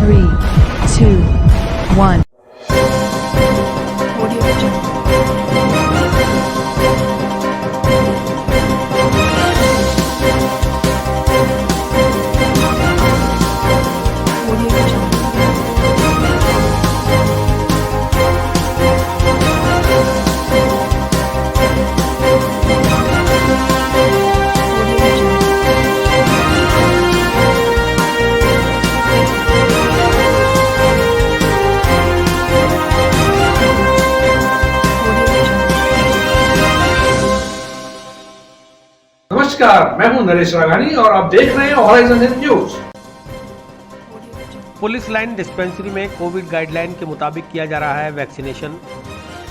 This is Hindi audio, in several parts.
3, 2, 1. नमस्कार, मैं हूं नरेश राघानी और आप देख रहे हैं horizon news. Police line dispensary में कोविड गाइडलाइन के मुताबिक किया जा रहा है वैक्सीनेशन।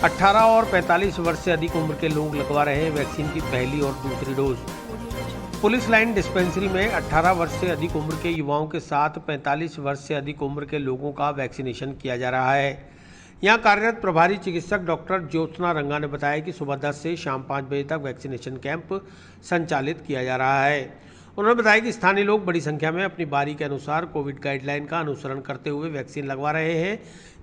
18 और 45 वर्ष से अधिक उम्र के लोग लगवा रहे हैं वैक्सीन की पहली और दूसरी डोज। पुलिस लाइन डिस्पेंसरी में 18 वर्ष से अधिक उम्र के युवाओं के साथ 45 वर्ष से अधिक उम्र के लोगों का वैक्सीनेशन किया जा रहा है। यहाँ कार्यरत प्रभारी चिकित्सक डॉक्टर ज्योत्सना रंगा ने बताया कि सुबह 10 से शाम 5 बजे तक वैक्सीनेशन कैंप संचालित किया जा रहा है। उन्होंने बताया कि स्थानीय लोग बड़ी संख्या में अपनी बारी के अनुसार कोविड गाइडलाइन का अनुसरण करते हुए वैक्सीन लगवा रहे हैं।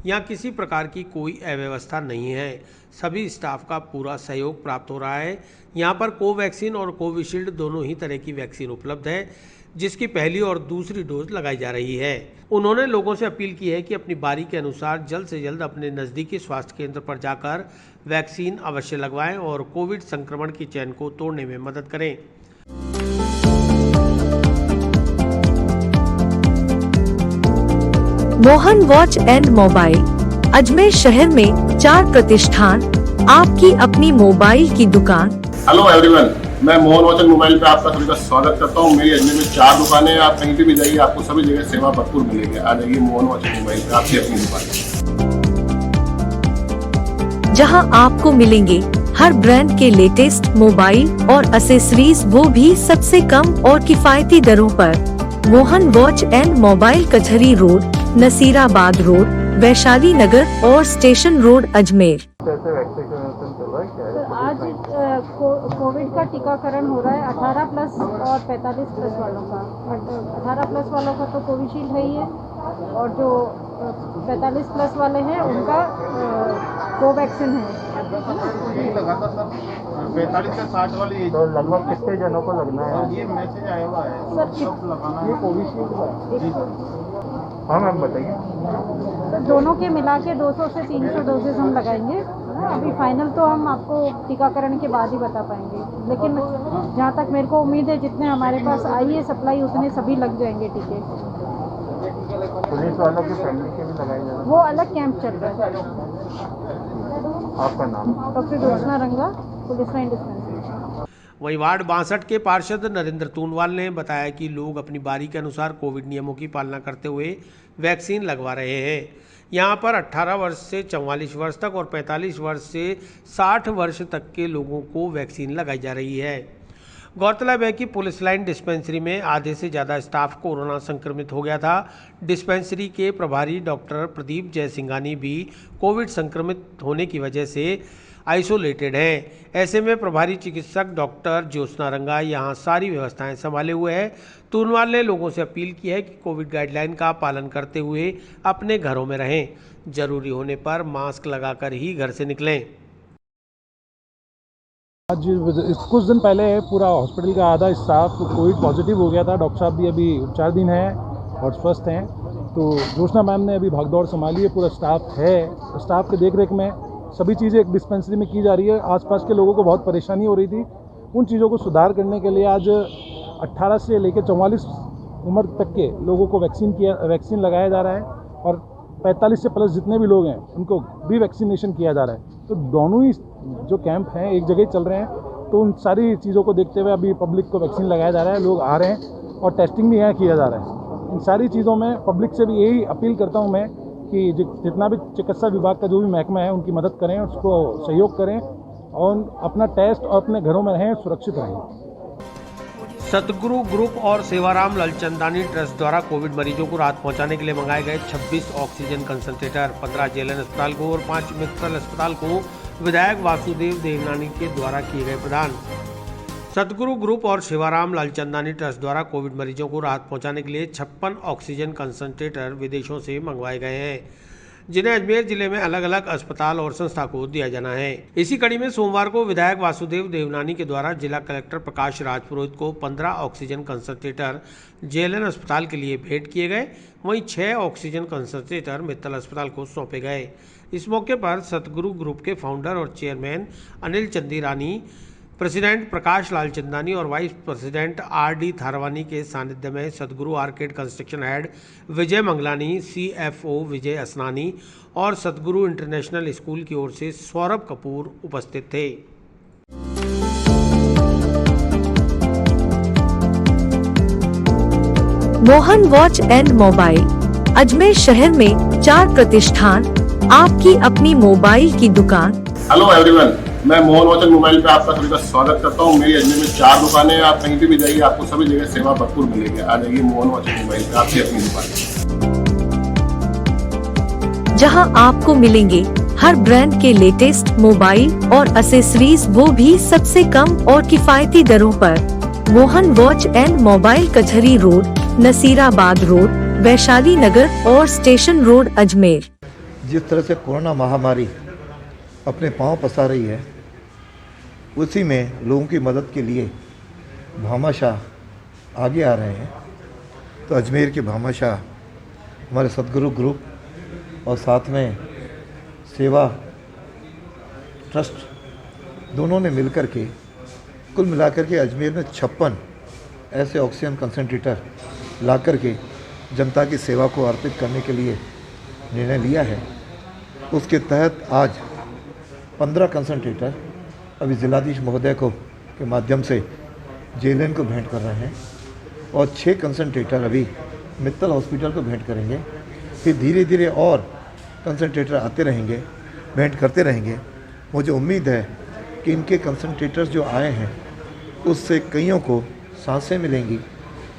यहाँ किसी प्रकार की कोई अव्यवस्था नहीं है, सभी स्टाफ का पूरा सहयोग प्राप्त हो रहा है। यहाँ पर कोवैक्सीन और कोविशील्ड दोनों ही तरह की वैक्सीन उपलब्ध है, जिसकी पहली और दूसरी डोज लगाई जा रही है। उन्होंने लोगों से अपील की है कि अपनी बारी के अनुसार जल्द से जल्द अपने नज़दीकी स्वास्थ्य केंद्र पर जाकर वैक्सीन अवश्य लगवाएं और कोविड संक्रमण की चेन को तोड़ने में मदद करें। Mohan watch and mobile Ajmer शहर में 4 प्रतिष्ठान, आपकी अपनी मोबाइल की दुकान। हेलो एवरीवन, मैं मोहन वॉच एंड मोबाइल पे आपका सभी का स्वागत करता हूँ। मेरी अजमेर में 4 दुकानें हैं। आप कहीं भी जाइए, आपको सभी जगह सेवा भरपूर मिलेगी। आ जाइए मोहन वॉच एंड मोबाइल पे, आपकी अपनी दुकान, जहां आपको मिलेंगे हर ब्रांड के लेटेस्ट मोबाइल और एक्सेसरीज, वो भी सबसे कम और किफायती दरों पर। Mohan watch and mobile Kachehri road, Nasirabad road, Vaishali Nagar और स्टेशन रोड, अजमेर। आज कोविड का टीकाकरण हो रहा है 18 प्लस और 45 प्लस वालों का। 18 प्लस वालों का तो कोविशील्ड है ही है, और जो 45 प्लस वाले हैं उनका कोवैक्सीन है। 45 से 60 वाली तो लगभग कितने जनों को लगना है? ये मैसेज आया हुआ है सब लगाना है। ये कोविशील्ड का। हाँ मैम बताइए। दोनों के मिला के 200 से 300 डोजेज हम लगाएंगे। अभी फाइनल तो हम आपको टीकाकरण के बाद ही बता पाएंगे, लेकिन जहाँ तक मेरे को उम्मीद है जितने हमारे पास आई है सप्लाई उतने सभी लग जाएंगे टीके। पुलिस वालों की फैमिली के भी लगाए जा रहे हैं? वो अलग कैंप चल रहा है। आपका नाम? डॉक्टर ज्योत्सना रंगा, पुलिस लाइन डिस्पेंसरी। वहीं वार्ड 62 के पार्षद नरेंद्र तूनवाल ने बताया कि लोग अपनी बारी के अनुसार कोविड नियमों की पालना करते हुए वैक्सीन लगवा रहे हैं। यहाँ पर 18 वर्ष से 44 वर्ष तक और 45 वर्ष से 60 वर्ष तक के लोगों को वैक्सीन लगाई जा रही है। गौरतलब है कि पुलिस लाइन डिस्पेंसरी में आधे से ज़्यादा स्टाफ कोरोना संक्रमित हो गया था। डिस्पेंसरी के प्रभारी डॉक्टर प्रदीप जयसिंघानी भी कोविड संक्रमित होने की वजह से आइसोलेटेड हैं। ऐसे में प्रभारी चिकित्सक डॉक्टर ज्योत्सना रंगा यहाँ सारी व्यवस्थाएं संभाले हुए हैं। तूनवाल ने लोगों से अपील की है कि कोविड गाइडलाइन का पालन करते हुए अपने घरों में रहें, जरूरी होने पर मास्क लगाकर ही घर से निकलें। आज कुछ दिन पहले पूरा हॉस्पिटल का आधा स्टाफ कोविड पॉजिटिव हो गया था। डॉक्टर साहब भी अभी 4 दिन हैं और स्वस्थ हैं। तो ज्योत्सना मैम ने अभी भागदौड़ संभाली है, पूरा स्टाफ है। स्टाफ के देख रेख में सभी चीज़ें एक डिस्पेंसरी में की जा रही है। आसपास के लोगों को बहुत परेशानी हो रही थी, उन चीज़ों को सुधार करने के लिए आज 18 से लेकर 44 उम्र तक के लोगों को वैक्सीन लगाया जा रहा है, और 45 से प्लस जितने भी लोग हैं उनको भी वैक्सीनेशन किया जा रहा है। तो दोनों ही जो कैंप हैं एक जगह चल रहे हैं। तो उन सारी चीज़ों को देखते हुए अभी पब्लिक को वैक्सीन लगाया जा रहा है, लोग आ रहे हैं और टेस्टिंग भी यहाँ किया जा रहा है। इन सारी चीज़ों में पब्लिक से भी यही अपील करता हूँ मैं कि जितना भी चिकित्सा विभाग का जो भी महकमा है उनकी मदद करें, उसको सहयोग करें और अपना टेस्ट और अपने घरों में रहें, सुरक्षित रहें। सतगुरु ग्रुप और सेवाराम ललचंदानी ट्रस्ट द्वारा कोविड मरीजों को राहत पहुंचाने के लिए मंगाए गए 26 ऑक्सीजन कंसंट्रेटर 15 जेएलएन अस्पताल को और 5 मित्तल अस्पताल को विधायक वासुदेव देवनानी के द्वारा किए गए प्रदान। सतगुरु ग्रुप और शिवाराम लालचंदानी ट्रस्ट द्वारा कोविड मरीजों को राहत पहुंचाने के लिए 56 ऑक्सीजन कंसंट्रेटर विदेशों से मंगवाए गए हैं, जिन्हें अजमेर जिले में अलग अलग अस्पताल और संस्था को दिया जाना है। इसी कड़ी में सोमवार को विधायक वासुदेव देवनानी के द्वारा जिला कलेक्टर प्रकाश राजपुरोहित को 15 ऑक्सीजन कंसंट्रेटर जेएलएन अस्पताल के लिए भेंट किए गए। वहीं 6 ऑक्सीजन कंसंट्रेटर मित्तल अस्पताल को सौंपे गए। इस मौके पर सतगुरु ग्रुप के फाउंडर और चेयरमैन अनिल चंदीरानी, प्रेसिडेंट प्रकाश लालचंदानी और वाइस प्रेसिडेंट आर.डी. थारवानी के सानिध्य में सतगुरु आर्केड कंस्ट्रक्शन हेड विजय मंगलानी, CFO विजय असनानी और सतगुरु इंटरनेशनल स्कूल की ओर से सौरभ कपूर उपस्थित थे। Mohan watch and mobile Ajmer शहर में 4 प्रतिष्ठान, आपकी अपनी मोबाइल की दुकान। हेलो एवरीवन, मैं मोहन वॉच एंड मोबाइल पे आपका सभी का स्वागत करता हूँ। मेरी अजमेर में 4 दुकानें हैं। आप कहीं भी जाइए, आपको सभी जगह सेवा भरपूर मिलेगी। आ जाइए मोहन वॉच एंड मोबाइल पे, आपकी अपनी दुकान, जहां आपको मिलेंगे हर ब्रांड के लेटेस्ट मोबाइल और एसेसरीज, वो भी सबसे कम और किफायती दरों पर। Mohan watch and mobile, Kachehri road, Nasirabad road, Vaishali Nagar और स्टेशन रोड, अजमेर। जिस तरह से कोरोना महामारी अपने पांव पसार रही है, उसी में लोगों की मदद के लिए भामाशाह आगे आ रहे हैं। तो अजमेर के भामाशाह हमारे सतगुरु ग्रुप और साथ में सेवा ट्रस्ट दोनों ने मिलकर के कुल मिलाकर के अजमेर में 56 ऐसे ऑक्सीजन कंसंट्रेटर ला कर के जनता की सेवा को अर्पित करने के लिए निर्णय लिया है। उसके तहत आज 15 कंसंट्रेटर अभी जिलाधीश महोदय को के माध्यम से जेएलएन को भेंट कर रहे हैं और 6 कंसंट्रेटर अभी मित्तल हॉस्पिटल को भेंट करेंगे। फिर धीरे धीरे और कंसंट्रेटर आते रहेंगे, भेंट करते रहेंगे। मुझे उम्मीद है कि इनके कंसंट्रेटर्स जो आए हैं उससे कईयों को सांसें मिलेंगी,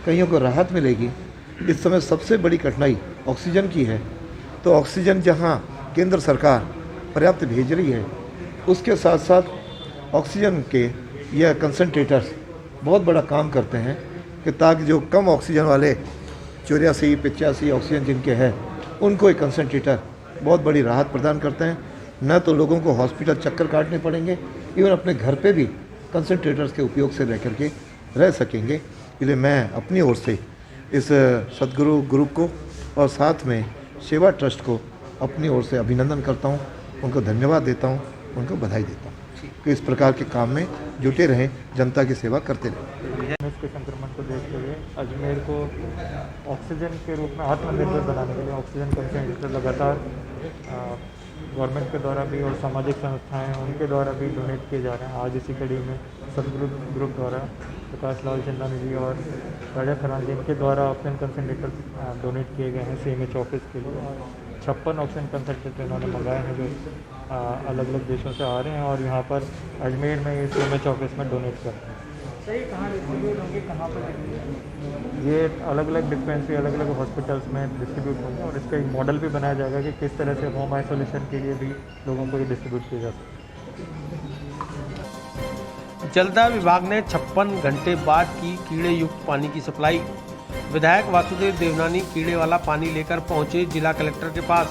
कईयों को राहत मिलेगी। इस समय सबसे बड़ी कठिनाई ऑक्सीजन की है। तो ऑक्सीजन जहां केंद्र सरकार पर्याप्त भेज रही है, उसके साथ साथ ऑक्सीजन के यह कंसंट्रेटर्स बहुत बड़ा काम करते हैं कि ताकि जो कम ऑक्सीजन वाले 84-85 ऑक्सीजन जिनके हैं, उनको एक कंसंट्रेटर बहुत बड़ी राहत प्रदान करते हैं। न तो लोगों को हॉस्पिटल चक्कर काटने पड़ेंगे, इवन अपने घर पे भी कंसंट्रेटर्स के उपयोग से रह करके रह सकेंगे। इसलिए मैं अपनी ओर से इस सतगुरु ग्रुप को और साथ में सेवा ट्रस्ट को अपनी ओर से अभिनंदन करता हूँ, उनको धन्यवाद देता हूँ, उनको बधाई देता हूँ कि इस प्रकार के काम में जुटे रहें, जनता की सेवा करते रहें। इसके संक्रमण को देखते हुए अजमेर को ऑक्सीजन के रूप में आत्मनिर्भर बनाने के लिए ऑक्सीजन कंसंट्रेटर लगातार गवर्नमेंट के द्वारा भी और सामाजिक संस्थाएं उनके द्वारा भी डोनेट किए जा रहे हैं। आज इसी कड़ी में सतगुरु ग्रुप द्वारा प्रकाश लालचंदानी जी और राजा खरान जी इनके द्वारा ऑक्सीजन कंसंट्रेटर डोनेट किए गए हैं CMH ऑफिस के लिए। 56 ऑक्सीजन कंसंट्रेटर इन्होंने मंगाए हैं जो अलग अलग देशों से आ रहे हैं और यहाँ पर अजमेर में इस CMH ऑफिस में डोनेट कर रहे हैं। सही कहाँ डिस्ट्रीब्यूट होंगे, कहाँ पर ये अलग अलग डिस्पेंसरी अलग अलग हॉस्पिटल्स में डिस्ट्रीब्यूट होंगे और इसका एक मॉडल भी बनाया जाएगा कि किस तरह से होम आइसोलेशन के लिए भी लोगों को ये डिस्ट्रीब्यूट किया जा सकता है। जलदाय विभाग ने 56 घंटे बाद की कीड़े युक्त पानी की सप्लाई। विधायक वासुदेव देवनानी कीड़े वाला पानी लेकर पहुंचे जिला कलेक्टर के पास।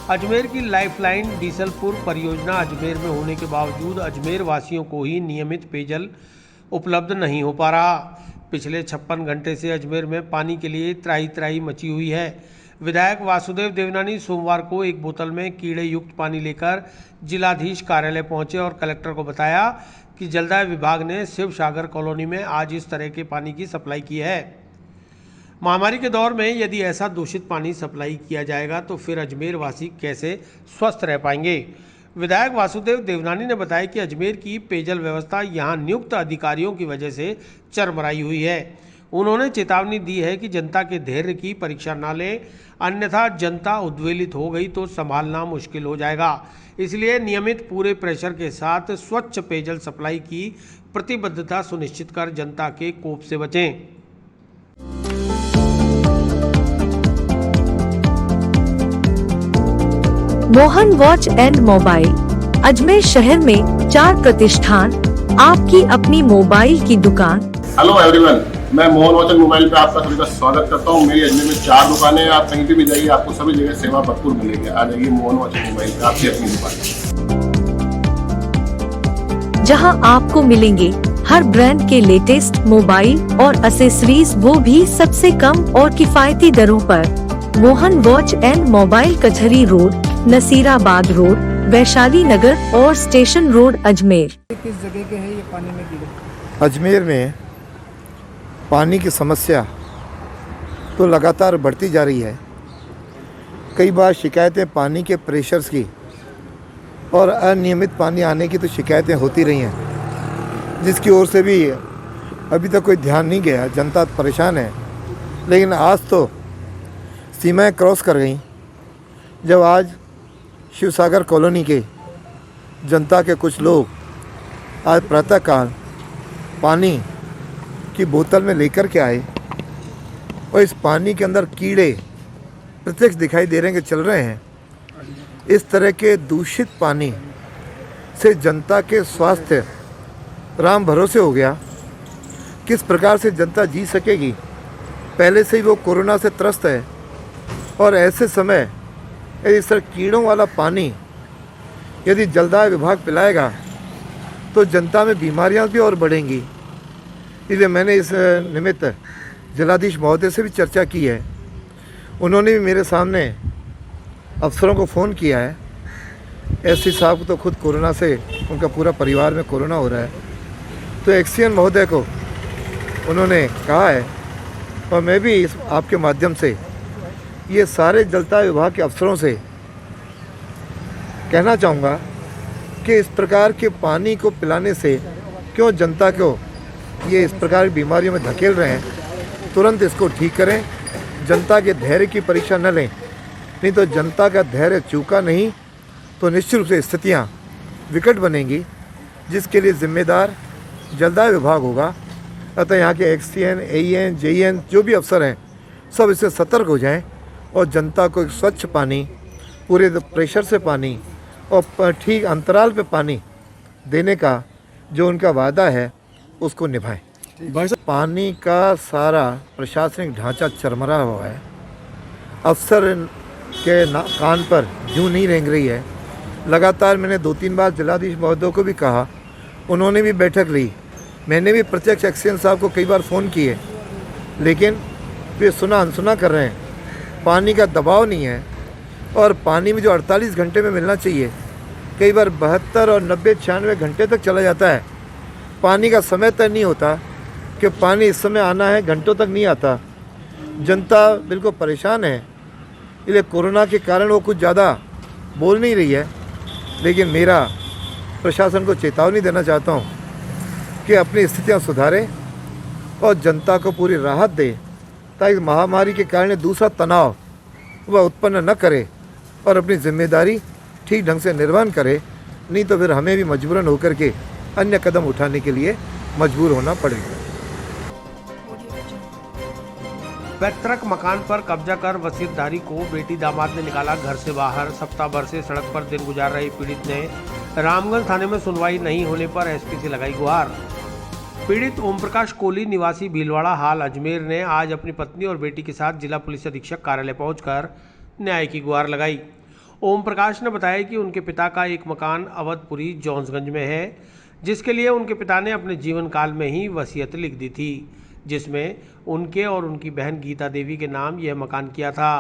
अजमेर की लाइफलाइन डीसलपुर परियोजना अजमेर में होने के बावजूद अजमेर वासियों को ही नियमित पेयजल उपलब्ध नहीं हो पा रहा। पिछले 56 घंटे से अजमेर में पानी के लिए त्राही त्राही मची हुई है। विधायक वासुदेव देवनानी सोमवार को एक बोतल में कीड़े युक्त पानी लेकर जिलाधीश कार्यालय पहुंचे और कलेक्टर को बताया कि जलदाय विभाग ने शिव सागर कॉलोनी में आज इस तरह के पानी की सप्लाई की है। महामारी के दौर में यदि ऐसा दूषित पानी सप्लाई किया जाएगा तो फिर अजमेर वासी कैसे स्वस्थ रह पाएंगे। विधायक वासुदेव देवनानी ने बताया कि अजमेर की पेयजल व्यवस्था यहां नियुक्त अधिकारियों की वजह से चरमराई हुई है। उन्होंने चेतावनी दी है कि जनता के धैर्य की परीक्षा न लें, अन्यथा जनता उद्वेलित हो गई तो संभालना मुश्किल हो जाएगा। इसलिए नियमित पूरे प्रेशर के साथ स्वच्छ पेयजल सप्लाई की प्रतिबद्धता सुनिश्चित कर जनता के कोप से बचें। Mohan watch and mobile Ajmer शहर में 4 प्रतिष्ठान, आपकी अपनी मोबाइल की दुकान। हेलो एवरीवन, मैं मोहन वचन मोबाइल पे आपका सभी का स्वागत करता हूँ। मेरी अजमेर में 4 दुकानें हैं। आप कहीं पे भी जाइए, आपको सभी जगह सेवा भरपूर मिलेगी। आ जाइए मोहन वचन मोबाइल पे, आपकी अपनी दुकान, जहां आपको मिलेंगे हर ब्रांड के लेटेस्ट मोबाइल और एसेसरीज, वो भी सबसे कम और किफायती दरों पर। Mohan watch and mobile, Kachehri road, Nasirabad road, Vaishali Nagar और स्टेशन रोड, अजमेर। किस जगह के है ये पानी में गिरे? अजमेर में पानी की समस्या तो लगातार बढ़ती जा रही है। कई बार शिकायतें पानी के प्रेशर्स की और अनियमित पानी आने की तो शिकायतें होती रही हैं, जिसकी ओर से भी अभी तक कोई ध्यान नहीं गया। जनता परेशान है, लेकिन आज तो सीमाएं क्रॉस कर गई जब आज शिवसागर कॉलोनी के जनता के कुछ लोग आज प्रातःकाल पानी की बोतल में लेकर के आए और इस पानी के अंदर कीड़े प्रत्यक्ष दिखाई दे रहे हैं कि चल रहे हैं। इस तरह के दूषित पानी से जनता के स्वास्थ्य राम भरोसे हो गया। किस प्रकार से जनता जी सकेगी? पहले से ही वो कोरोना से त्रस्त है और ऐसे समय इस तरह कीड़ों वाला पानी यदि जलदाय विभाग पिलाएगा तो जनता में बीमारियां भी और बढ़ेंगी। इसलिए मैंने इस निमित्त जिलाधीश महोदय से भी चर्चा की है। उन्होंने भी मेरे सामने अफसरों को फ़ोन किया है। एससी साहब को तो खुद कोरोना से, उनका पूरा परिवार में कोरोना हो रहा है, तो एक्सीएन महोदय को उन्होंने कहा है। और मैं भी इस आपके माध्यम से ये सारे जलदाय विभाग के अफसरों से कहना चाहूँगा कि इस प्रकार के पानी को पिलाने से क्यों जनता को ये इस प्रकार की बीमारियों में धकेल रहे हैं, तुरंत इसको ठीक करें। जनता के धैर्य की परीक्षा न लें, नहीं तो जनता का धैर्य चूका नहीं तो निश्चित रूप से स्थितियाँ विकट बनेंगी, जिसके लिए जिम्मेदार जलदाय विभाग होगा। अतः यहाँ के एक्सीएन, एईएन, जेईएन जो भी अफसर हैं, सब इससे सतर्क हो जाएं और जनता को एक स्वच्छ पानी, पूरे प्रेशर से पानी और ठीक अंतराल पे पानी देने का जो उनका वादा है उसको निभाएं। पानी का सारा प्रशासनिक ढांचा चरमरा हुआ है। अफसर के कान पर जूं नहीं रेंग रही है। लगातार मैंने 2-3 बार जिलाधीश महोदय को भी कहा, उन्होंने भी बैठक ली। मैंने भी प्रत्यक्ष एक्सीएन साहब को कई बार फ़ोन किए, लेकिन वे सुना अनसुना कर रहे हैं। पानी का दबाव नहीं है और पानी में जो 48 घंटे में मिलना चाहिए, कई बार 72 और 90, 96 घंटे तक चला जाता है। पानी का समय तय नहीं होता कि पानी इस समय आना है, घंटों तक नहीं आता। जनता बिल्कुल परेशान है। इसलिए कोरोना के कारण वो कुछ ज़्यादा बोल नहीं रही है, लेकिन मेरा प्रशासन को चेतावनी देना चाहता हूँ कि अपनी स्थितियाँ सुधारें और जनता को पूरी राहत दे, ताकि महामारी के कारण दूसरा तनाव वह उत्पन्न न करे और अपनी जिम्मेदारी ठीक ढंग से निर्वहन करे। नहीं तो फिर हमें भी मजबूरन होकर के अन्य कदम उठाने के लिए मजबूर होना पड़ेगा। पैतृक मकान पर कब्जा कर वसीयतधारी को बेटी दामाद ने निकाला घर से बाहर। सप्ताह भर से सड़क पर दिन गुजार रही पीड़ित ने रामगंज थाने में सुनवाई नहीं होने पर एसपी से लगाई गुहार। पीड़ित ओम प्रकाश कोहली निवासी भीलवाड़ा हाल अजमेर ने आज अपनी पत्नी और बेटी के साथ जिला पुलिस अधीक्षक कार्यालय पहुंचकर न्याय की गुहार लगाई। ओम प्रकाश ने बताया कि उनके पिता का एक मकान अवधपुरी जॉन्सगंज में है, जिसके लिए उनके पिता ने अपने जीवन काल में ही वसीयत लिख दी थी, जिसमें उनके और उनकी बहन गीता देवी के नाम यह मकान किया था।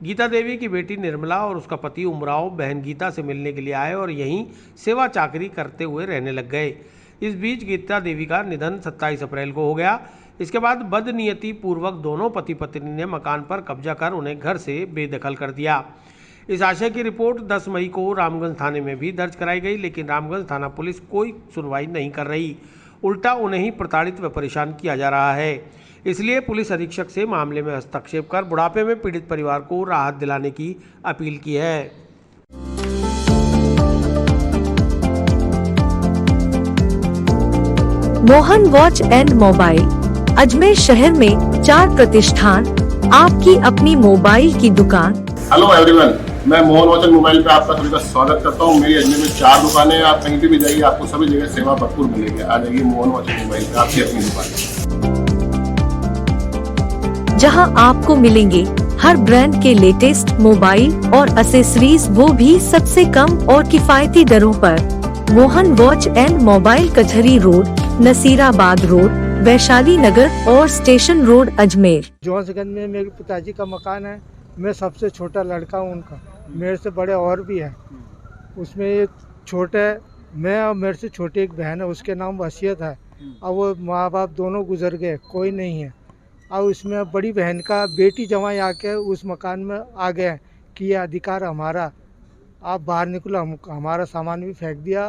गीता देवी की बेटी निर्मला और उसका पति उमराव बहन गीता से मिलने के लिए आए और यहीं सेवा चाकरी करते हुए रहने लग गए। इस बीच गीता देवी का निधन 27 अप्रैल को हो गया। इसके बाद बदनीयती पूर्वक दोनों पति पत्नी ने मकान पर कब्जा कर उन्हें घर से बेदखल कर दिया। इस आशय की रिपोर्ट 10 मई को रामगंज थाने में भी दर्ज कराई गई, लेकिन रामगंज थाना पुलिस कोई सुनवाई नहीं कर रही, उल्टा उन्हें ही प्रताड़ित व परेशान किया जा रहा है। इसलिए पुलिस अधीक्षक से मामले में हस्तक्षेप कर बुढ़ापे में पीड़ित परिवार को राहत दिलाने की अपील की है। Mohan watch and mobile, Ajmer शहर में 4 प्रतिष्ठान, आपकी अपनी मोबाइल की दुकान। हेलो एवरीवन, मैं मोहन वचन मोबाइल पे आपका सभी का स्वागत करता हूँ। मेरी अजमेर में 4 दुकानें हैं। आप कहीं भी जाइए, आपको सभी जगह सेवा भरपूर मिलेगी। आ जाइए मोहन वचन मोबाइल पे, आपकी अपनी दुकान, जहां आपको मिलेंगे हर ब्रांड के लेटेस्ट मोबाइल और एसेसरीज, वो भी सबसे कम और किफायती दरों पर। Mohan watch and mobile, Kachehri road, Nasirabad road, Vaishali Nagar और स्टेशन रोड, अजमेर। जौनसगंज में मेरे पिताजी का मकान है। मैं सबसे छोटा लड़का हूँ उनका। मेरे से बड़े और भी हैं। उसमें एक छोटे, मैं और मेरे से छोटी एक बहन है, उसके नाम वसीयत है। अब वो माँ बाप दोनों गुजर गए, कोई नहीं है। अब उसमें बड़ी बहन का बेटी जवाई आके उस मकान में आ गए कि ये अधिकार हमारा, आप बाहर निकलो। हमारा सामान भी फेंक दिया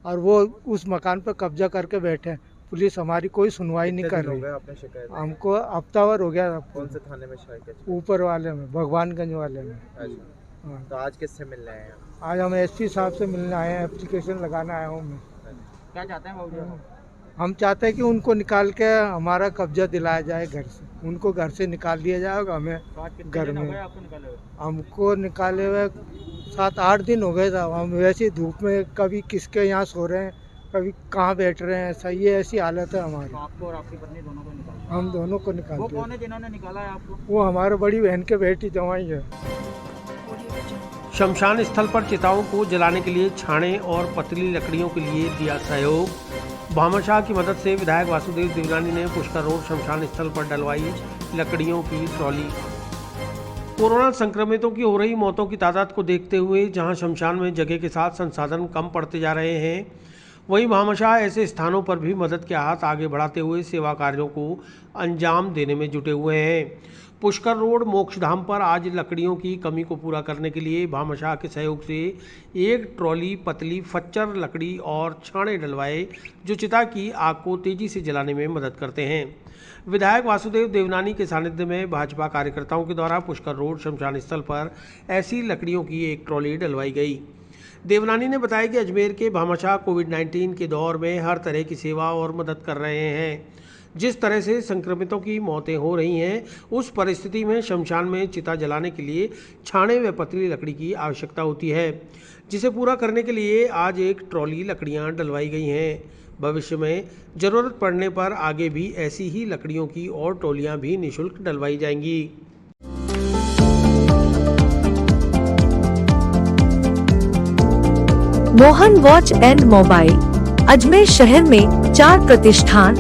और वो उस मकान पर कब्जा करके बैठे। पुलिस हमारी कोई सुनवाई नहीं कर रही। आपने शिकायत हमको हफ्ताभर हो गया। कौन से थाने में शिकायत? ऊपर वाले में, भगवानगंज वाले में। अच्छा, हाँ। तो आज किससे मिलने आए हैं? आज हम एसपी साहब से मिलने आए हैं, एप्लीकेशन लगाना आया हूँ मैं। क्या चाहते हैं बाबू? हम चाहते हैं कि उनको निकाल के हमारा कब्जा दिलाया जाए घर से। उनको घर से निकाल दिया जाएगा। हमें घर में हमको निकाले हुए 7-8 दिन हो गए था। हम वैसे धूप में कभी किसके यहाँ सो रहे हैं, कभी कहाँ बैठ रहे हैं। सही है, ऐसी हालत है हमारी। तो आपको और आपकी पत्नी दोनों को निकाला? हम दोनों को निकाल। वो कौन है जिन्होंने निकाला है आपको? वो हमारे बड़ी बहन के बेटी जवाई है। शमशान स्थल पर चिताओं को जलाने के लिए छाने और पतली लकड़ियों के लिए दिया सहयोग। भामाशाह की मदद से विधायक वासुदेव देवनानी ने पुष्कर रोड शमशान स्थल पर डलवाई लकड़ियों की ट्रॉली। कोरोना संक्रमितों की हो रही मौतों की तादाद को देखते हुए जहां शमशान में जगह के साथ संसाधन कम पड़ते जा रहे हैं, वहीं भामाशाह ऐसे स्थानों पर भी मदद के हाथ आगे बढ़ाते हुए सेवा कार्यों को अंजाम देने में जुटे हुए हैं। पुष्कर रोड मोक्षधाम पर आज लकड़ियों की कमी को पूरा करने के लिए भामाशाह के सहयोग से एक ट्रॉली पतली फच्चर लकड़ी और छाने डलवाए, जो चिता की आग को तेजी से जलाने में मदद करते हैं। विधायक वासुदेव देवनानी के सानिध्य में भाजपा कार्यकर्ताओं के द्वारा पुष्कर रोड शमशान स्थल पर ऐसी लकड़ियों की एक ट्रॉली डलवाई गई। देवनानी ने बताया कि अजमेर के भामाशाह कोविड-19 के दौर में हर तरह की सेवा और मदद कर रहे हैं। जिस तरह से संक्रमितों की मौतें हो रही हैं, उस परिस्थिति में शमशान में चिता जलाने के लिए छाने व पतली लकड़ी की आवश्यकता होती है, जिसे पूरा करने के लिए आज एक ट्रॉली लकड़ियां डलवाई गई हैं। भविष्य में जरूरत पड़ने पर आगे भी ऐसी ही लकड़ियों की और ट्रॉलियां भी निःशुल्क डलवाई जाएंगी। Mohan watch and mobile, Ajmer शहर में 4 प्रतिष्ठान,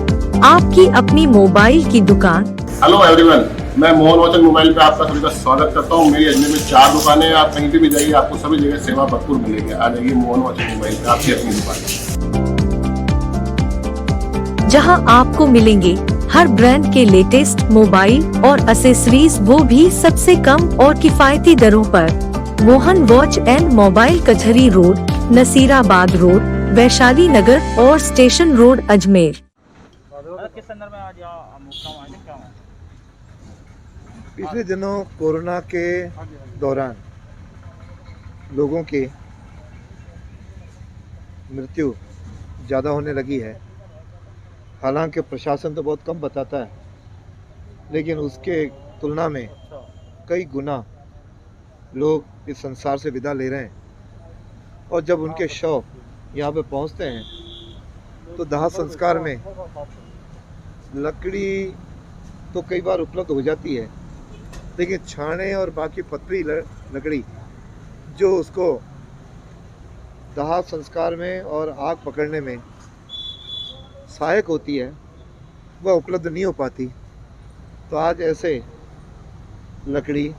आपकी अपनी मोबाइल की दुकान। हेलो एवरीवन, मैं मोहन वचन मोबाइल पे आपका सभी का स्वागत करता हूँ। मेरी अजमेर में 4 दुकानें हैं। आप कहीं भी जाइए, आपको सभी जगह सेवा भरपूर मिलेगी। आ जाइए मोहन वचन मोबाइल पे, आपकी अपनी दुकान, जहां आपको मिलेंगे हर ब्रांड के लेटेस्ट मोबाइल और एसेसरीज, वो भी सबसे कम और किफायती दरों पर। Mohan watch and mobile, Kachehri road, Nasirabad road, Vaishali Nagar और स्टेशन रोड, अजमेर। किस संदर्भ में आज क्या? पिछले दिनों कोरोना के दौरान लोगों की मृत्यु ज़्यादा होने लगी है। हालांकि प्रशासन तो बहुत कम बताता है, लेकिन उसके तुलना में कई गुना लोग इस संसार से विदा ले रहे हैं। और जब उनके शव यहाँ पे पहुँचते हैं तो दाह संस्कार में लकड़ी तो कई बार उपलब्ध हो जाती है, लेकिन छाने और बाकी पतली लकड़ी जो उसको दाह संस्कार में और आग पकड़ने में सहायक होती है, वह उपलब्ध नहीं हो पाती। तो आज ऐसे लकड़ी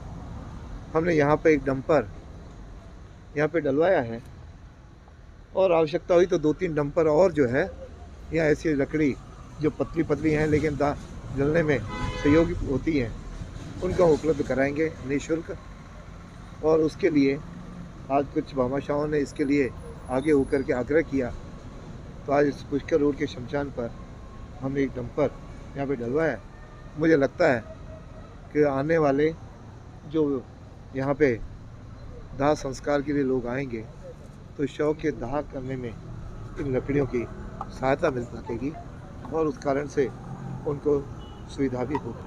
हमने यहाँ पे एक डंपर यहाँ पे डलवाया है, और आवश्यकता हुई तो 2-3 डंपर और जो है यहाँ ऐसी लकड़ी जो पतली पतली हैं लेकिन जलने में सहयोगी होती हैं, उनका उपलब्ध कराएंगे निःशुल्क। और उसके लिए आज कुछ भामाशाहों ने इसके लिए आगे होकर के आग्रह किया, तो आज इस पुष्कर रोड के शमशान पर हमने एक डंपर यहाँ पे डलवाया। मुझे लगता है कि आने वाले जो यहाँ पे दाह संस्कार के लिए लोग आएंगे तो शव के दाह करने में इन लकड़ियों की सहायता मिल सकेगी, और उस कारण से उनको सुविधा भी होगी।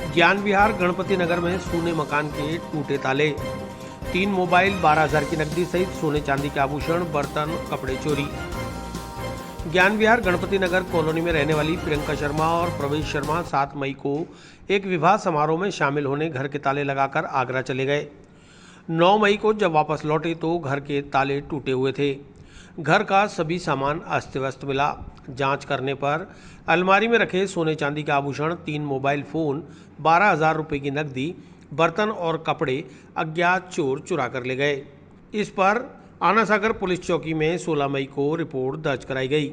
ज्ञान विहार गणपति नगर में सोने मकान के टूटे ताले, 3 मोबाइल, 12,000 की नकदी सहित सोने चांदी के आभूषण, बर्तन, कपड़े चोरी। ज्ञान विहार गणपति नगर कॉलोनी में रहने वाली प्रियंका शर्मा और प्रवेश शर्मा 7 मई को एक विवाह समारोह में शामिल होने घर के ताले लगाकर आगरा चले गए। 9 मई को जब वापस लौटे तो घर के ताले टूटे हुए थे। घर का सभी सामान अस्त व्यस्त मिला। जांच करने पर अलमारी में रखे सोने चांदी के आभूषण, 3 मोबाइल फ़ोन, 12,000 रुपये की नकदी, बर्तन और कपड़े अज्ञात चोर चुरा कर ले गए। इस पर आना सागर पुलिस चौकी में 16 मई को रिपोर्ट दर्ज कराई गई।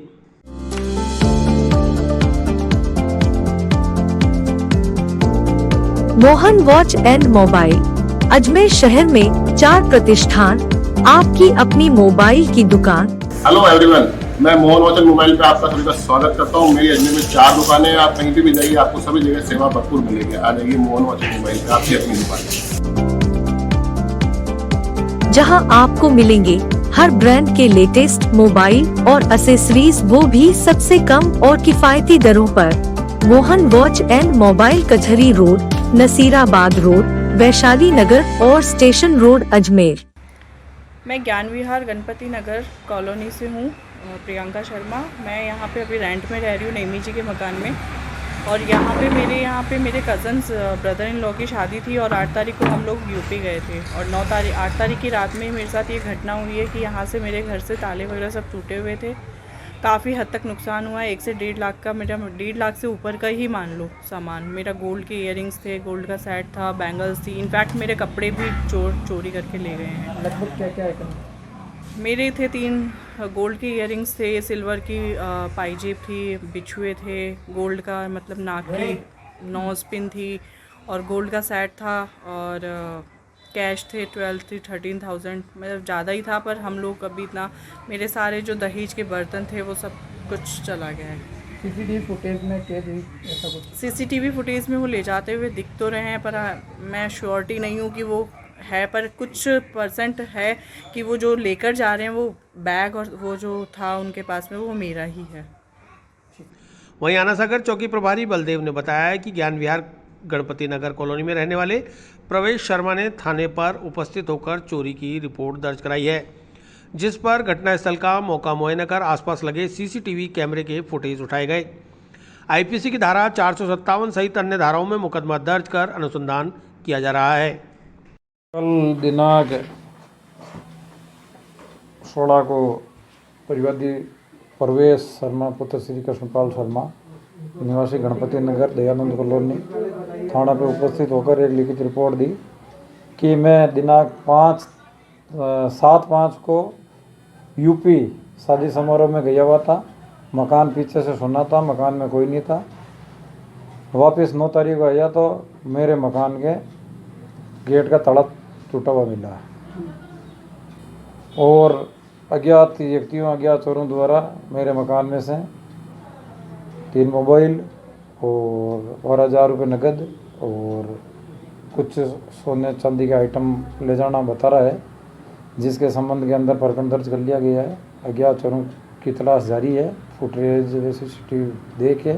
Mohan watch and mobile Ajmer शहर में 4 प्रतिष्ठान, आपकी अपनी मोबाइल की दुकान। हेलो एवरीवन, मैं मोहन वॉच एंड मोबाइल पे आपका सभी का स्वागत करता हूँ। मेरी अजमेर में 4 दुकानें हैं। आप कहीं भी जाइए, आपको सभी जगह सेवा भरपूर मिलेगी। आ जाइए मोहन वॉच एंड मोबाइल पे, आपकी अपनी दुकान, जहां आपको मिलेंगे हर ब्रांड के लेटेस्ट मोबाइल और एसेसरीज, वो भी सबसे कम और किफायती दरों पर। Mohan watch and mobile, Kachehri road, Nasirabad road, Vaishali Nagar और स्टेशन रोड, अजमेर। मैं ज्ञान विहार गणपति नगर कॉलोनी से हूँ, प्रियंका शर्मा। मैं यहाँ पे अभी रेंट में रह रही हूँ नेमी जी के मकान में। और यहाँ पे मेरे कज़न्स ब्रदर इन लॉ की शादी थी और 8 तारीख को हम लोग यूपी गए थे। और 8 तारीख की रात में मेरे साथ ये घटना हुई है कि यहाँ से मेरे घर से ताले वगैरह सब टूटे हुए थे। काफ़ी हद तक नुकसान हुआ है। 1 से 1.5 लाख का, मेरा 1.5 लाख से ऊपर का ही मान लो सामान। मेरा गोल्ड के इयररिंग्स थे, गोल्ड का सेट था, बैंगल्स थी, इनफैक्ट मेरे कपड़े भी चोरी करके ले गए हैं। लगभग क्या क्या आइटम? मेरे थे 3 गोल्ड के इयररिंग्स थे, सिल्वर की पाइजेब थी, बिछुए थे, गोल्ड का मतलब नाक की नोज पिन थी और गोल्ड का सेट था। और कैश थे 12 से 13,000, मतलब ज़्यादा ही था। पर हम लोग अभी इतना, मेरे सारे जो दहेज के बर्तन थे वो सब कुछ चला गया है। सीसीटीवी फुटेज में कैद हुई ऐसा कुछ? सीसीटीवी फुटेज में वो ले जाते हुए दिख तो रहे हैं, पर मैं श्योरिटी नहीं हूँ कि वो है, पर कुछ % है कि वो जो लेकर जा रहे हैं वो बैग और वो जो था उनके पास में वो मेरा ही है। वहीं आना सागर चौकी प्रभारी बलदेव ने बताया कि ज्ञान विहार गणपति नगर कॉलोनी में रहने वाले प्रवेश शर्मा ने थाने पर उपस्थित होकर चोरी की रिपोर्ट दर्ज कराई है, जिस पर घटनास्थल का मौका मुआयना कर आसपास लगे सीसीटीवी कैमरे के फुटेज उठाए गए। आईपीसी की धारा 457 सहित अन्य धाराओं में मुकदमा दर्ज कर अनुसंधान किया जा रहा है। कल दिनांक 16 को परिवादी प्रवेश शर्मा पुत्र श्री कृष्णपाल शर्मा निवासी गणपति नगर दयानंद कॉलोनी थाना पे उपस्थित होकर एक लिखित रिपोर्ट दी कि मैं दिनांक 7/5 को यूपी शादी समारोह में गया हुआ था। मकान पीछे से सुना था, मकान में कोई नहीं था। वापस 9 तारीख को आया तो मेरे मकान के गेट का ताला टूटा हुआ मिला और अज्ञात व्यक्तियों, अज्ञात चोरों द्वारा मेरे मकान में से 3 मोबाइल और 12,000 रुपये नकद और कुछ सोने चांदी के आइटम ले जाना बता रहा है, जिसके संबंध के अंदर प्रकरण दर्ज कर लिया गया है। अज्ञात चोरों की तलाश जारी है। फुटेज सीसीटीवी देख के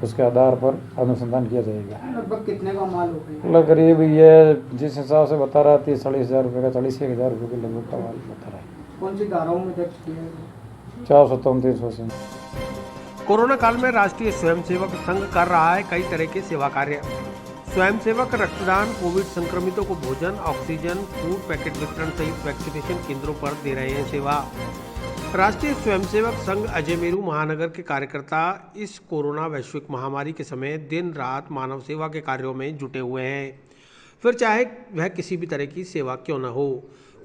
उसके आधार पर अनुसंधान किया जाएगा। लगभग कितने का माल होगा? मतलब करीब ये जिस हिसाब से बता रहा है 30-40 हज़ार रुपये का, 40,000 रुपये के लगभग का माल बता रहा है। कौन सी धाराओं में दर्ज किया है? 437 कोरोना काल में राष्ट्रीय स्वयंसेवक संघ कर रहा है कई तरह के सेवा कार्य। स्वयंसेवक रक्तदान, कोविड संक्रमितों को भोजन, ऑक्सीजन, फूड पैकेट वितरण सहित वैक्सीनेशन केंद्रों पर दे रहे हैं सेवा। राष्ट्रीय स्वयंसेवक संघ अजमेरू महानगर के कार्यकर्ता इस कोरोना वैश्विक महामारी के समय दिन रात मानव सेवा के कार्यों में जुटे हुए हैं, फिर चाहे वह किसी भी तरह की सेवा क्यों न हो।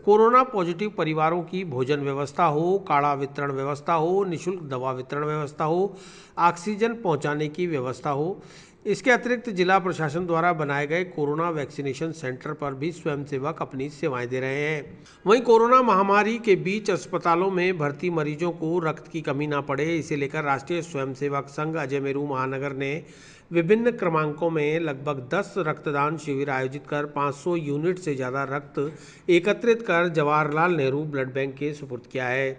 कोरोना पॉजिटिव परिवारों की भोजन व्यवस्था हो, काढ़ा वितरण व्यवस्था हो, निःशुल्क दवा वितरण व्यवस्था हो, ऑक्सीजन पहुंचाने की व्यवस्था हो। इसके अतिरिक्त जिला प्रशासन द्वारा बनाए गए कोरोना वैक्सीनेशन सेंटर पर भी स्वयंसेवक अपनी सेवाएं दे रहे हैं। वहीं कोरोना महामारी के बीच अस्पतालों में भर्ती मरीजों को रक्त की कमी ना पड़े, इसे लेकर राष्ट्रीय स्वयंसेवक संघ अजमेरू महानगर ने विभिन्न क्रमांकों में लगभग 10 रक्तदान शिविर आयोजित कर 500 यूनिट से ज़्यादा रक्त एकत्रित कर जवाहरलाल नेहरू ब्लड बैंक के सुपुर्द किया है।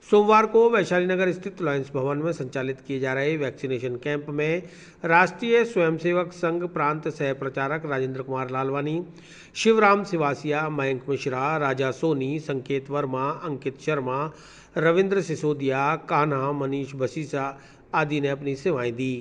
सोमवार को वैशाली नगर स्थित लॉयंस भवन में संचालित किए जा रहे वैक्सीनेशन कैंप में राष्ट्रीय स्वयंसेवक संघ प्रांत सह प्रचारक राजेंद्र कुमार लालवानी, शिवराम सिवासिया, मयंक मिश्रा, राजा सोनी, संकेत वर्मा, अंकित शर्मा, रविंद्र सिसोदिया, कान्हा, मनीष बसीसा आदि ने अपनी सेवाएं दी।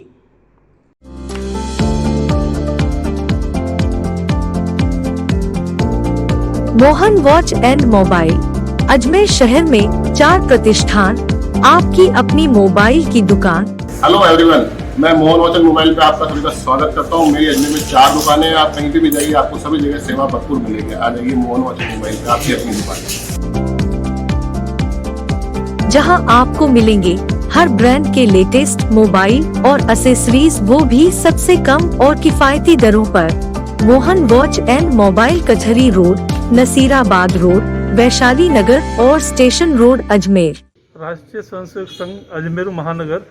Mohan watch and mobile Ajmer शहर में 4 प्रतिष्ठान, आपकी अपनी मोबाइल की दुकान। हेलो एवरीवन, मैं मोहन वॉच एंड मोबाइल पे आपका सभी का स्वागत करता हूँ। मेरी अजमेर में 4 दुकानें हैं। आप कहीं भी जाइए, आपको सभी जगह सेवा भरपूर मिलेगी। आ जाइए मोहन वॉच एंड मोबाइल पे, आपकी अपनी दुकान, जहां आपको मिलेंगे हर ब्रांड के लेटेस्ट मोबाइल और एसेसरीज, वो भी सबसे कम और किफायती दरों पर। Mohan watch and mobile Kachehri road, Nasirabad road, Vaishali Nagar और स्टेशन रोड, अजमेर। राष्ट्रीय स्वयंसेवक संघ अजमेर महानगर,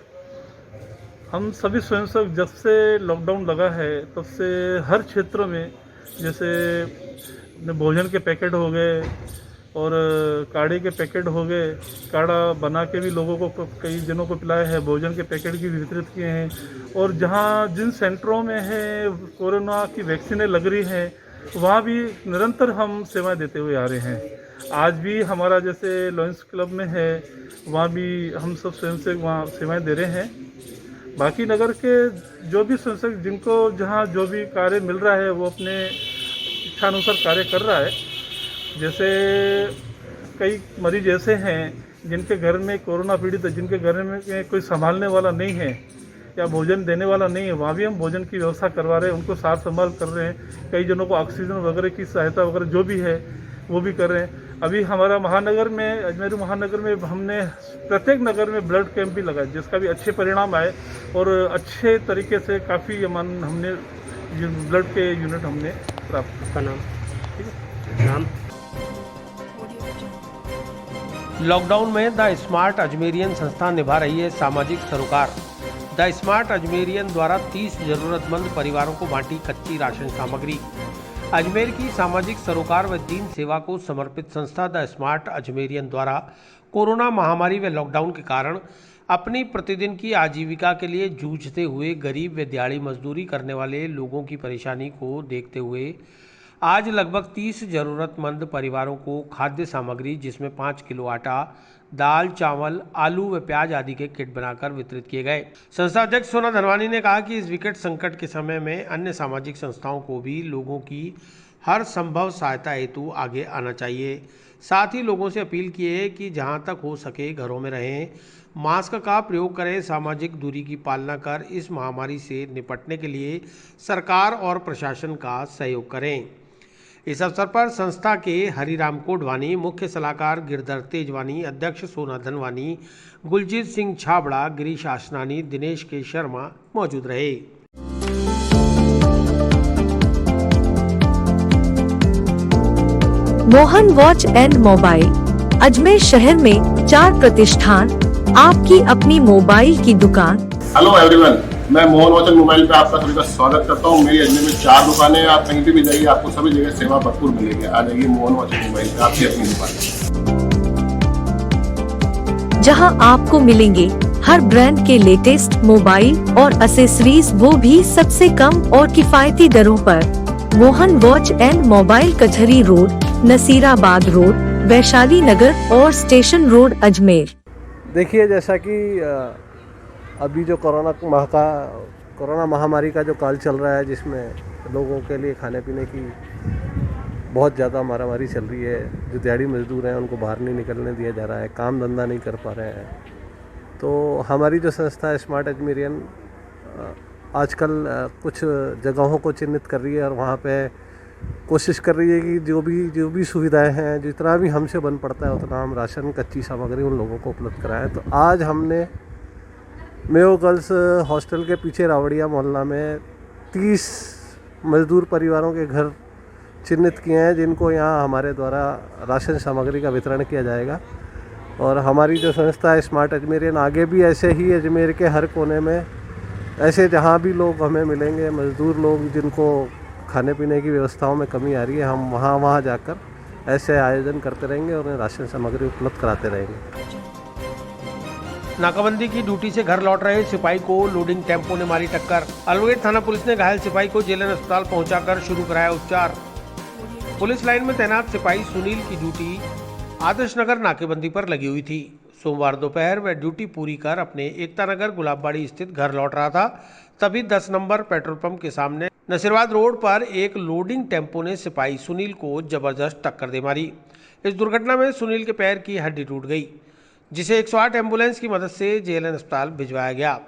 हम सभी स्वयंसेवक जब से लॉकडाउन लगा है तब से हर क्षेत्र में, जैसे भोजन के पैकेट हो गए और काढ़े के पैकेट हो गए, काढ़ा बना के भी लोगों को कई जनों को पिलाया है, भोजन के पैकेट भी वितरित किए हैं। और जहां जिन सेंटरों में है कोरोना की वैक्सीनें लग रही हैं, वहाँ भी निरंतर हम सेवाएं देते हुए आ रहे हैं। आज भी हमारा जैसे लॉयंस क्लब में है, वहाँ भी हम सब स्वयंसेवक वहाँ सेवाएं दे रहे हैं। बाकी नगर के जो भी स्वयंसेवक जिनको जहाँ जो भी कार्य मिल रहा है वो अपने इच्छानुसार कार्य कर रहा है। जैसे कई मरीज ऐसे हैं जिनके घर में कोरोना पीड़ित है, जिनके घर में कोई संभालने वाला नहीं है या भोजन देने वाला नहीं है, वहाँ भी हम भोजन की व्यवस्था करवा रहे हैं, उनको सार संभाल कर रहे हैं। कई जनों को ऑक्सीजन वगैरह की सहायता वगैरह जो भी है वो भी कर रहे हैं। अभी हमारा महानगर में, अजमेर महानगर में हमने प्रत्येक नगर में ब्लड कैंप भी लगाया, जिसका भी अच्छे परिणाम आए और अच्छे तरीके से काफ़ी हमने ब्लड के यूनिट हमने प्राप्त किया। नाम लॉकडाउन में द स्मार्ट अजमेरियन संस्था निभा रही है सामाजिक सरोकार। द स्मार्ट अजमेरियन द्वारा 30 जरूरतमंद परिवारों को बांटी कच्ची राशन सामग्री। अजमेर की सामाजिक सरोकार व दीन सेवा को समर्पित संस्था द स्मार्ट अजमेरियन द्वारा कोरोना महामारी व लॉकडाउन के कारण अपनी प्रतिदिन की आजीविका के लिए जूझते हुए गरीब व दिहाड़ी मजदूरी करने वाले लोगों की परेशानी को देखते हुए आज लगभग 30 जरूरतमंद परिवारों को खाद्य सामग्री, जिसमें 5 किलो आटा, दाल, चावल, आलू व प्याज आदि के किट बनाकर वितरित किए गए। संस्था अध्यक्ष सोना धनवानी ने कहा कि इस विकट संकट के समय में अन्य सामाजिक संस्थाओं को भी लोगों की हर संभव सहायता हेतु आगे आना चाहिए। साथ ही लोगों से अपील की है कि जहां तक हो सके घरों में रहें, मास्क का प्रयोग करें, सामाजिक दूरी की पालना कर इस महामारी से निपटने के लिए सरकार और प्रशासन का सहयोग करें। इस अवसर पर संस्था के हरिराम कोडवानी, मुख्य सलाहकार गिरधर तेजवानी, अध्यक्ष सोना धनवानी, गुलजीत सिंह छाबड़ा, गिरीश आसनानी, दिनेश के शर्मा मौजूद रहे। Mohan watch and mobile Ajmer शहर में 4 प्रतिष्ठान, आपकी अपनी मोबाइल की दुकान। हेलो एवरीवन, मैं मोहन वॉच एंड मोबाइल पे आपका सभी का स्वागत करता हूँ। मेरी अजमेर में 4 दुकानें हैं। आप कहीं भी जाइए, आपको सभी जगह सेवा भरपूर मिलेगी। आ जाइए मोहन वॉच एंड मोबाइल पे, आपकी अपनी दुकान, जहां आपको मिलेंगे हर ब्रांड के लेटेस्ट मोबाइल और एसेसरीज, वो भी सबसे कम और किफायती दरों पर। Mohan watch and mobile Kachehri road, Nasirabad road, Vaishali Nagar और स्टेशन रोड, अजमेर। देखिए, जैसा कि अभी जो कोरोना महामारी का जो काल चल रहा है, जिसमें लोगों के लिए खाने पीने की बहुत ज़्यादा मारामारी चल रही है। जो दिहाड़ी मजदूर हैं उनको बाहर नहीं निकलने दिया जा रहा है, काम धंधा नहीं कर पा रहे हैं। तो हमारी जो संस्था है स्मार्ट अजमेरियन आजकल कुछ जगहों को चिन्हित कर रही है और वहाँ पे कोशिश कर रही है कि जो भी सुविधाएं हैं, जितना भी हमसे बन पड़ता है उतना हम राशन, कच्ची सामग्री उन लोगों को उपलब्ध कराएं। तो आज हमने मेयो गर्ल्स हॉस्टल के पीछे रावड़िया मोहल्ला में 30 मजदूर परिवारों के घर चिन्हित किए हैं, जिनको यहाँ हमारे द्वारा राशन सामग्री का वितरण किया जाएगा। और हमारी जो संस्था है स्मार्ट अजमेरियन आगे भी ऐसे ही अजमेर के हर कोने में ऐसे जहाँ भी लोग हमें मिलेंगे, मजदूर लोग जिनको खाने पीने की व्यवस्थाओं में कमी आ रही है, हम वहाँ जाकर ऐसे आयोजन करते रहेंगे और उन्हें राशन सामग्री उपलब्ध कराते रहेंगे। नाकाबंदी की ड्यूटी से घर लौट रहे सिपाही को लोडिंग टेम्पो ने मारी टक्कर। अलवरगेट थाना पुलिस ने घायल सिपाही को जेएलएन अस्पताल पहुंचाकर शुरू कराया उपचार। पुलिस लाइन में तैनात सिपाही सुनील की ड्यूटी आदर्श नगर नाकेबंदी पर लगी हुई थी। सोमवार दोपहर वह ड्यूटी पूरी कर अपने एकता नगर गुलाबबाड़ी स्थित घर लौट रहा था, तभी 10 नंबर पेट्रोल पंप के सामने नसीराबाद रोड पर एक लोडिंग टेम्पो ने सिपाही सुनील को जबरदस्त टक्कर दे मारी। इस दुर्घटना में सुनील के पैर की हड्डी टूट गई, जिसे 108 एम्बुलेंस की मदद से जेएलएन अस्पताल भिजवाया गया।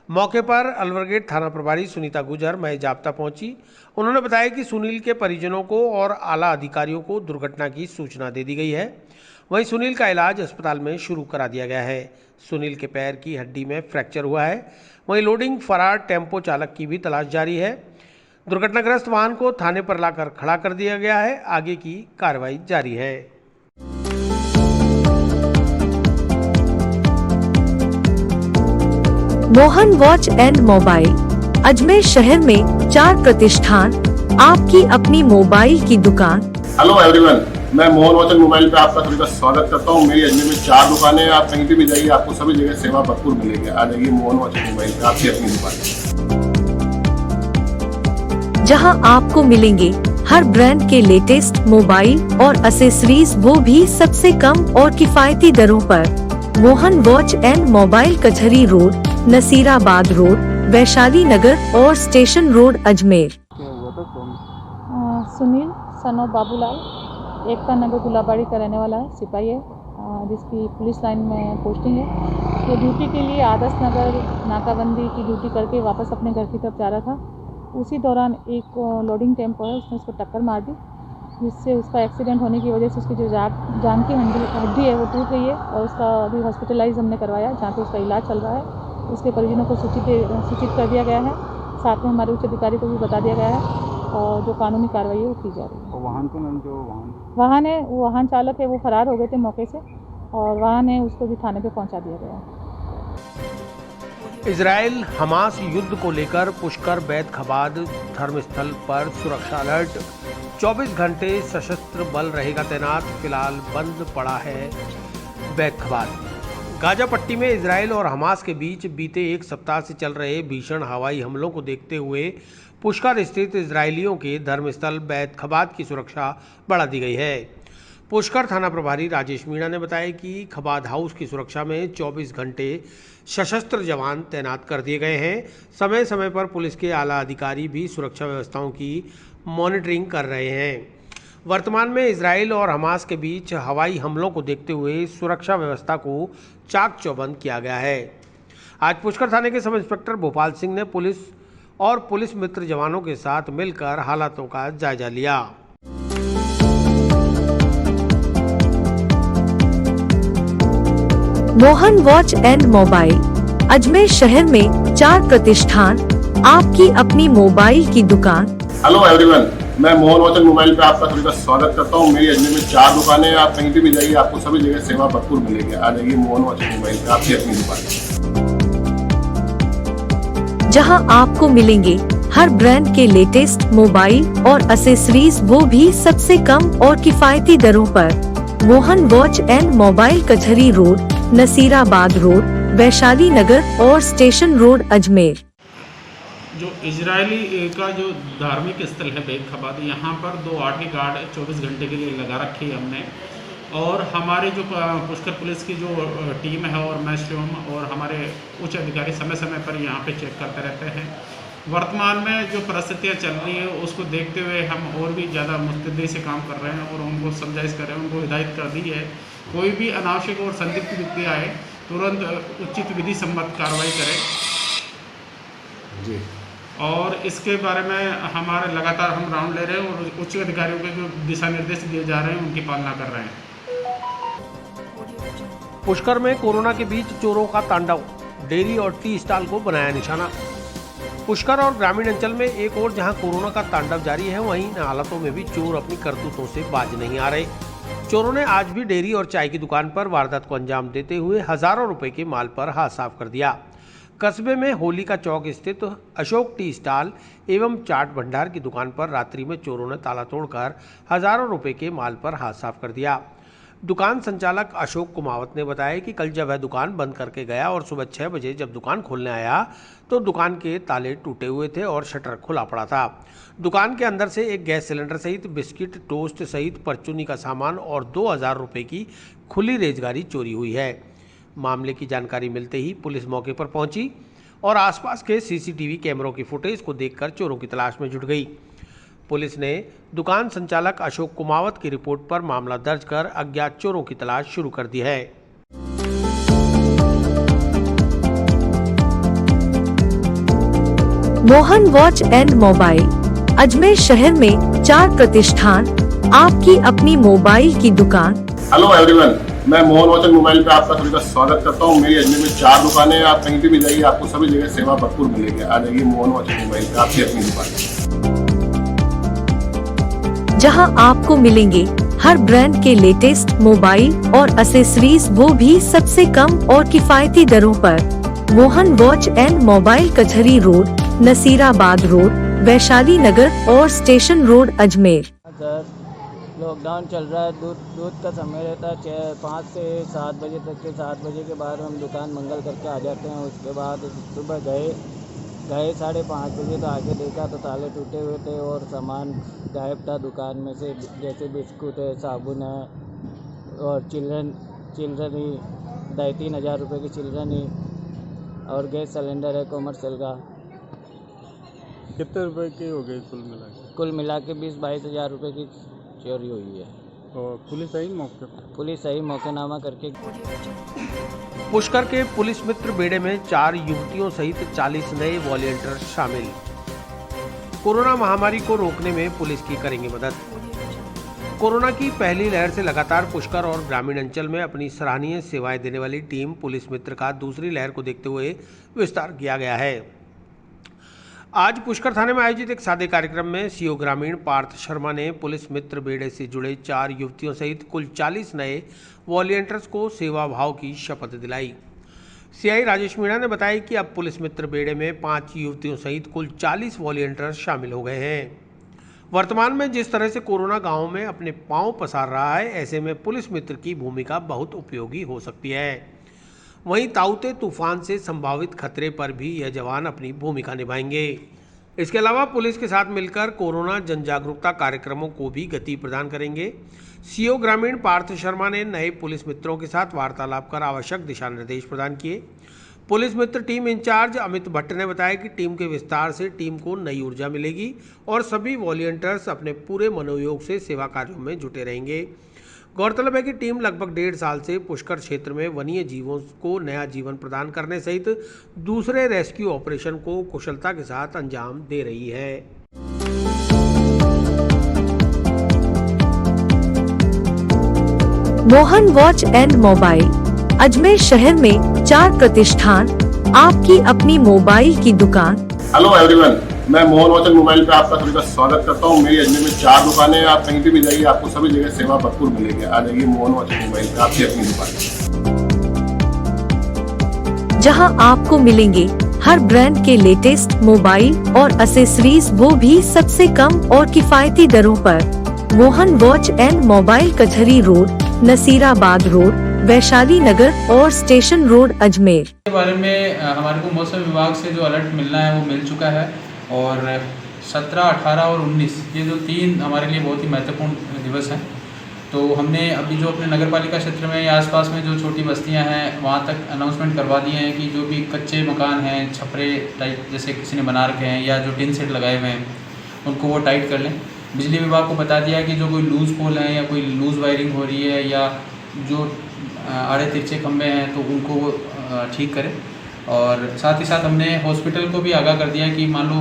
मौके पर अलवरगेट थाना प्रभारी सुनीता गुजर मई जाप्ता पहुंची। उन्होंने बताया कि सुनील के परिजनों को और आला अधिकारियों को दुर्घटना की सूचना दे दी गई है। वहीं सुनील का इलाज अस्पताल में शुरू करा दिया गया है। सुनील के पैर की हड्डी में फ्रैक्चर हुआ है। वहीं लोडिंग फरार टेम्पो चालक की भी तलाश जारी है। दुर्घटनाग्रस्त वाहन को थाने पर लाकर खड़ा कर दिया गया है। आगे की कार्रवाई जारी है। Mohan watch and mobile Ajmer शहर में 4 प्रतिष्ठान, आपकी अपनी मोबाइल की दुकान। हेलो एवरीवन, मैं मोहन वॉच एंड मोबाइल पे आपका सभी का स्वागत करता हूँ। मेरी अजमेर में 4 दुकानें हैं। आप कहीं भी जाइए, आपको सभी जगह सेवा भरपूर मिलेगी। आ जाइए मोहन वॉच एंड मोबाइल पे, आपकी अपनी दुकान, जहां आपको मिलेंगे हर ब्रांड के लेटेस्ट मोबाइल और एसेसरीज, वो भी सबसे कम और किफायती दरों पर। Mohan watch and mobile Kachehri road, Nasirabad road, Vaishali Nagar और station road Ajmer. Sunil son of Babulal Ekta Nagar Gulabbari का रहने वाला है, सिपाही है, जिसकी पुलिस लाइन में पोस्टिंग है। वो ड्यूटी के लिए आदर्श नगर नाकाबंदी की ड्यूटी करके वापस अपने घर की तरफ जा रहा था। उसी दौरान एक लोडिंग टेम्पो है, उसने उसको टक्कर मार दी, जिससे उसका एक्सीडेंट होने की वजह से उसकी जो जान की हड्डी है वो टूट गई है और उसका अभी हॉस्पिटलाइज हमने करवाया, जहाँ पे उसका इलाज चल रहा है। उसके परिजनों को सूचित कर दिया गया है। साथ में हमारे उच्च अधिकारी को भी बता दिया गया है और जो कानूनी कार्रवाई है वो की जा रही है। वाहन को वाहन है, वो वाहन चालक है, वो फरार हो गए थे मौके से और वाहन है उसको भी थाने पे पहुंचा दिया गया है। इजराइल हमास युद्ध को लेकर पुष्कर बैत खबाद धर्मस्थल पर सुरक्षा अलर्ट। 24 घंटे सशस्त्र बल रहेगा तैनात। फिलहाल बंद पड़ा है बैत खबाद। गाजा पट्टी में इजराइल और हमास के बीच बीते एक सप्ताह से चल रहे भीषण हवाई हमलों को देखते हुए पुष्कर स्थित इजरायलियों के धर्मस्थल बैत खबाद की सुरक्षा बढ़ा दी गई है। पुष्कर थाना प्रभारी राजेश मीणा ने बताया कि खबाद हाउस की सुरक्षा में 24 घंटे सशस्त्र जवान तैनात कर दिए गए हैं। समय समय पर पुलिस के आला अधिकारी भी सुरक्षा व्यवस्थाओं की मॉनिटरिंग कर रहे हैं। वर्तमान में इजराइल और हमास के बीच हवाई हमलों को देखते हुए सुरक्षा व्यवस्था को चाक चौबंद किया गया है। आज पुष्कर थाने के सब इंस्पेक्टर भोपाल सिंह ने पुलिस और पुलिस मित्र जवानों के साथ मिलकर हालातों का जायजा लिया। Mohan watch and mobile Ajmer शहर में 4 प्रतिष्ठान, आपकी अपनी मोबाइल की दुकान। हेलो एवरीवन, मैं मोहन वॉच एंड मोबाइल पे आपका सभी का स्वागत करता हूँ। मेरी अजमेर में 4 दुकानें हैं। आप कहीं भी जाइए, आपको सभी जगह सेवा भरपूर मिलेगी। आ जाइए मोहन वॉच एंड मोबाइल पे, आपकी अपनी दुकान, जहां आपको मिलेंगे हर ब्रांड के लेटेस्ट मोबाइल और एसेसरीज, वो भी सबसे कम और किफायती दरों पर। Mohan watch and mobile Kachehri road, Nasirabad road, Vaishali Nagar और स्टेशन रोड अजमेर। जो इजरायली का जो धार्मिक स्थल है बैत खबाद, यहाँ पर 2 आर्मी गार्ड 24 घंटे के लिए लगा रखी है हमने। और हमारे जो पुष्कर पुलिस की जो टीम है और मैं स्वयं और हमारे उच्च अधिकारी समय समय पर यहाँ पे चेक करते रहते हैं। वर्तमान में जो परिस्थितियाँ चल रही है उसको देखते हुए हम और भी ज़्यादा मुस्तैदी से काम कर रहे हैं और उनको समझाइश कर रहे हैं, उनको हिदायत कर दी है। कोई भी अनावश्यक और संदिग्ध व्यक्ति आए तुरंत उचित विधि सम्मत कार्रवाई करें जी। और इसके बारे में हमारे लगातार हम राउंड ले रहे हैं और उच्च अधिकारियों के जो दिशा निर्देश दिए जा रहे हैं उनकी पालना कर रहे हैं। पुष्कर में कोरोना के बीच चोरों का तांडव, डेयरी और टी स्टॉल को बनाया निशाना। पुष्कर और ग्रामीण अंचल में एक और जहां कोरोना का तांडव जारी है, वहीं इन हालातों में भी चोर अपनी करतूतों से बाज नहीं आ रहे। चोरों ने आज भी डेयरी और चाय की दुकान पर वारदात को अंजाम देते हुए हजारों रुपए के माल पर हाथ साफ कर दिया। कस्बे में होली का चौक स्थित अशोक टी स्टॉल एवं चाट भंडार की दुकान पर रात्रि में चोरों ने ताला तोड़कर हजारों रुपए के माल पर हाथ साफ कर दिया। दुकान संचालक अशोक कुमावत ने बताया कि कल जब वह दुकान बंद करके गया और सुबह 6 बजे जब दुकान खोलने आया तो दुकान के ताले टूटे हुए थे और शटर खुला पड़ा था। दुकान के अंदर से एक गैस सिलेंडर सहित बिस्किट, टोस्ट सहित परचूनी का सामान और 2000 रुपये की खुली रेजगारी चोरी हुई है। मामले की जानकारी मिलते ही पुलिस मौके पर पहुंची और आसपास के सीसीटीवी कैमरों की फुटेज को देखकर चोरों की तलाश में जुट गई। पुलिस ने दुकान संचालक अशोक कुमावत की रिपोर्ट पर मामला दर्ज कर अज्ञात चोरों की तलाश शुरू कर दी है। Mohan watch and mobile Ajmer शहर में 4 प्रतिष्ठान, आपकी अपनी मोबाइल की दुकान। हेलो एवरीवन, मैं मोहन वॉच एंड मोबाइल पे आपका सभी का स्वागत करता हूँ। मेरी अजमेर में 4 दुकानें हैं। आप कहीं भी जाइए, आपको सभी जगह सेवा भरपूर मिलेगी। आ जाइए मोहन वॉच एंड मोबाइल पे, आपकी अपनी दुकान, जहां आपको मिलेंगे हर ब्रांड के लेटेस्ट मोबाइल और एसेसरीज, वो भी सबसे कम और किफायती दरों पर। Mohan watch and mobile Kachehri road, Nasirabad road, Vaishali Nagar और स्टेशन रोड, अजमेर। लॉकडाउन चल रहा है, दूध का समय रहता है 5 से 7 बजे तक के। 7 बजे के बाद हम दुकान मंगल करके आ जाते हैं। उसके बाद सुबह गए 5:30 बजे तो आके देखा तो ताले टूटे हुए थे और सामान गायब था दुकान में से, जैसे बिस्कुट है, साबुन है और चिल्ड्रन ही 2-3 हज़ार रुपये की चिल्ड्रन ही और गैस सिलेंडर है कॉमर्शियल का। कितने रुपए की हो गई कुल मिला के? 20-22 हज़ार रुपये की चोरी हुई है। और पुलिस आई मौके पर? पुलिस आई, मौकेनामा करके। पुष्कर के पुलिस मित्र बेड़े में 4 युवतियों सहित 40 नए वॉलंटियर शामिल। कोरोना महामारी को रोकने में पुलिस की करेंगे मदद। कोरोना की पहली लहर से लगातार पुष्कर और ग्रामीण अंचल में अपनी सराहनीय सेवाएं देने वाली टीम पुलिस मित्र का दूसरी लहर को देखते हुए विस्तार किया गया है। आज पुष्कर थाने में आयोजित एक सादे कार्यक्रम में सीओ ग्रामीण पार्थ शर्मा ने पुलिस मित्र बेड़े से जुड़े 4 युवतियों सहित कुल 40 नए वॉलंटियर्स को सेवा भाव की शपथ दिलाई। सीआई राजेश मीणा ने बताया कि अब पुलिस मित्र बेड़े में 5 युवतियों सहित कुल 40 वॉलंटियर्स शामिल हो गए हैं। वर्तमान में जिस तरह से कोरोना गांव में अपने पांव पसार रहा है, ऐसे में पुलिस मित्र की भूमिका बहुत उपयोगी हो सकती है। वहीं ताउते तूफान से संभावित खतरे पर भी यह जवान अपनी भूमिका निभाएंगे। इसके अलावा पुलिस के साथ मिलकर कोरोना जन जागरूकता कार्यक्रमों को भी गति प्रदान करेंगे। सीओ ग्रामीण पार्थ शर्मा ने नए पुलिस मित्रों के साथ वार्तालाप कर आवश्यक दिशा निर्देश प्रदान किए। पुलिस मित्र टीम इंचार्ज अमित भट्ट ने बताया कि टीम के विस्तार से टीम को नई ऊर्जा मिलेगी और सभी वॉलंटियर्स अपने पूरे मनोयोग से सेवा कार्यों में जुटे रहेंगे। गौरतलब है कि टीम लगभग 1.5 साल से पुष्कर क्षेत्र में वन्य जीवों को नया जीवन प्रदान करने सहित दूसरे रेस्क्यू ऑपरेशन को कुशलता के साथ अंजाम दे रही है। Mohan watch and mobile Ajmer शहर में 4 प्रतिष्ठान, आपकी अपनी मोबाइल की दुकान। हेलो एवरीवन, मैं मोहन वॉच एंड मोबाइल पे आपका सभी का स्वागत करता हूँ। मेरी अजमेर में 4 दुकानें हैं। आप कहीं भी जाइए, आपको सभी जगह सेवा भरपूर मिलेगी। आ जाइए मोहन वॉच एंड मोबाइल पे, आपकी अपनी दुकान, जहां आपको मिलेंगे हर ब्रांड के लेटेस्ट मोबाइल और एसेसरीज, वो भी सबसे कम और किफायती दरों पर। Mohan watch and mobile Kachehri road, Nasirabad road, Vaishali Nagar और स्टेशन रोड, अजमेर। के बारे में हमारे को मौसम विभाग से जो अलर्ट मिलना है वो मिल चुका है और 17, 18 और 19 ये जो 3 हमारे लिए बहुत ही महत्वपूर्ण दिवस हैं। तो हमने अभी जो अपने नगर पालिका क्षेत्र में या आसपास में जो छोटी बस्तियां हैं वहाँ तक अनाउंसमेंट करवा दिए हैं कि जो भी कच्चे मकान हैं, छपरे टाइप जैसे किसी ने बना रखे हैं या जो टिन सेट लगाए हुए हैं, उनको वो टाइट कर लें। बिजली विभाग को बता दिया है कि जो कोई लूज़ पोल हैं या कोई लूज़ वायरिंग हो रही है या जो आड़े तिरछे खंभे हैं तो उनको वो ठीक करें। और साथ ही साथ हमने हॉस्पिटल को भी आगाह कर दिया है कि मान लो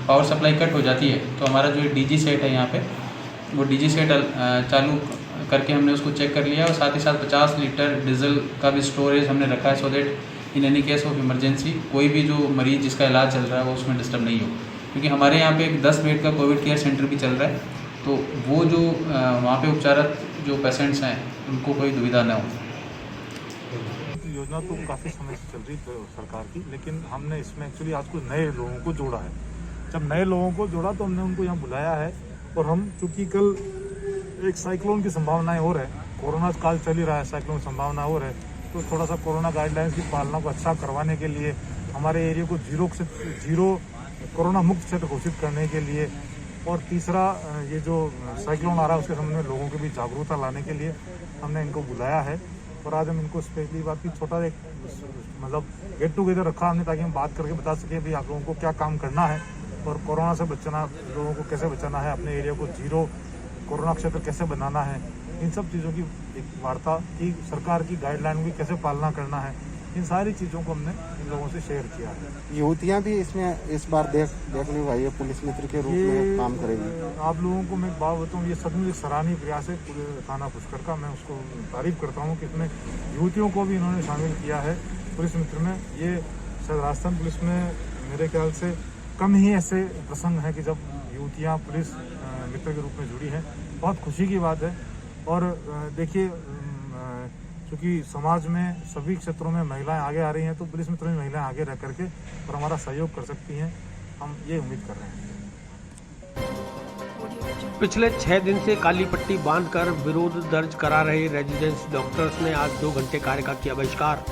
पावर सप्लाई कट हो जाती है तो हमारा जो डीजी सेट है यहाँ पे, वो डीजी सेट चालू करके हमने उसको चेक कर लिया और साथ ही साथ 50 लीटर डीजल का भी स्टोरेज हमने रखा है, so that in any case of emergency कोई भी जो मरीज़ जिसका इलाज चल रहा है वो उसमें डिस्टर्ब नहीं हो। क्योंकि हमारे यहाँ पे एक 10 बेड का कोविड केयर सेंटर भी चल रहा है, तो वो जो वहाँ पे उपचारत जो पेशेंट्स हैं उनको कोई दुविधा न हो। योजना तो काफ़ी समय से चल रही सरकार की, लेकिन हमने इसमें एक्चुअली आज कुछ नए लोगों को जोड़ा है। जब नए लोगों को जोड़ा तो हमने उनको यहाँ बुलाया है और हम चूँकि कल एक साइक्लोन की संभावनाएं हो रही है कोरोना काल चल ही रहा है, साइक्लोन संभावना और है, तो थोड़ा सा कोरोना गाइडलाइंस की पालना को अच्छा करवाने के लिए, हमारे एरिया को जीरो कोरोना मुक्त क्षेत्र घोषित करने के लिए, और तीसरा ये जो साइक्लोन आ रहा है उसके संबंध में लोगों के बीच जागरूकता लाने के लिए हमने इनको बुलाया है। और आज हम इनको स्पेशली बात की छोटा एक मतलब गेट टुगेदर रखा हमने, ताकि हम बात करके बता सकें भाई आप लोगों को क्या काम करना है और कोरोना से बचना, लोगों को कैसे बचाना है, अपने एरिया को जीरो कोरोना क्षेत्र कैसे बनाना है, इन सब चीज़ों की एक वार्ता की, सरकार की गाइडलाइन की कैसे पालना करना है, इन सारी चीज़ों को हमने इन लोगों से शेयर किया है। युवतियाँ भी इसमें इस बार देखने भाई है, पुलिस मित्र के रूप में काम करेगी। आप लोगों को मैं एक बात बताऊँ, ये सचमुच एक सराहनीय प्रयास है थाना पुष्कर का, मैं उसको तारीफ करता हूँ कि इसमें युवतियों को भी इन्होंने शामिल किया है पुलिस मित्र में। ये राजस्थान पुलिस में मेरे ख्याल से कम ही ऐसे प्रसंग हैं कि जब युवतियाँ पुलिस मित्र के रूप में जुड़ी हैं, बहुत खुशी की बात है। और देखिए, क्योंकि समाज में सभी क्षेत्रों में महिलाएं आगे आ रही हैं, तो पुलिस मित्रों में महिलाएं आगे रह करके और हमारा सहयोग कर सकती हैं, हम ये उम्मीद कर रहे हैं। पिछले 6 दिन से काली पट्टी बांधकर विरोध दर्ज करा रहे रेजिडेंस डॉक्टर्स ने आज 2 घंटे कार्य का किया बहिष्कार।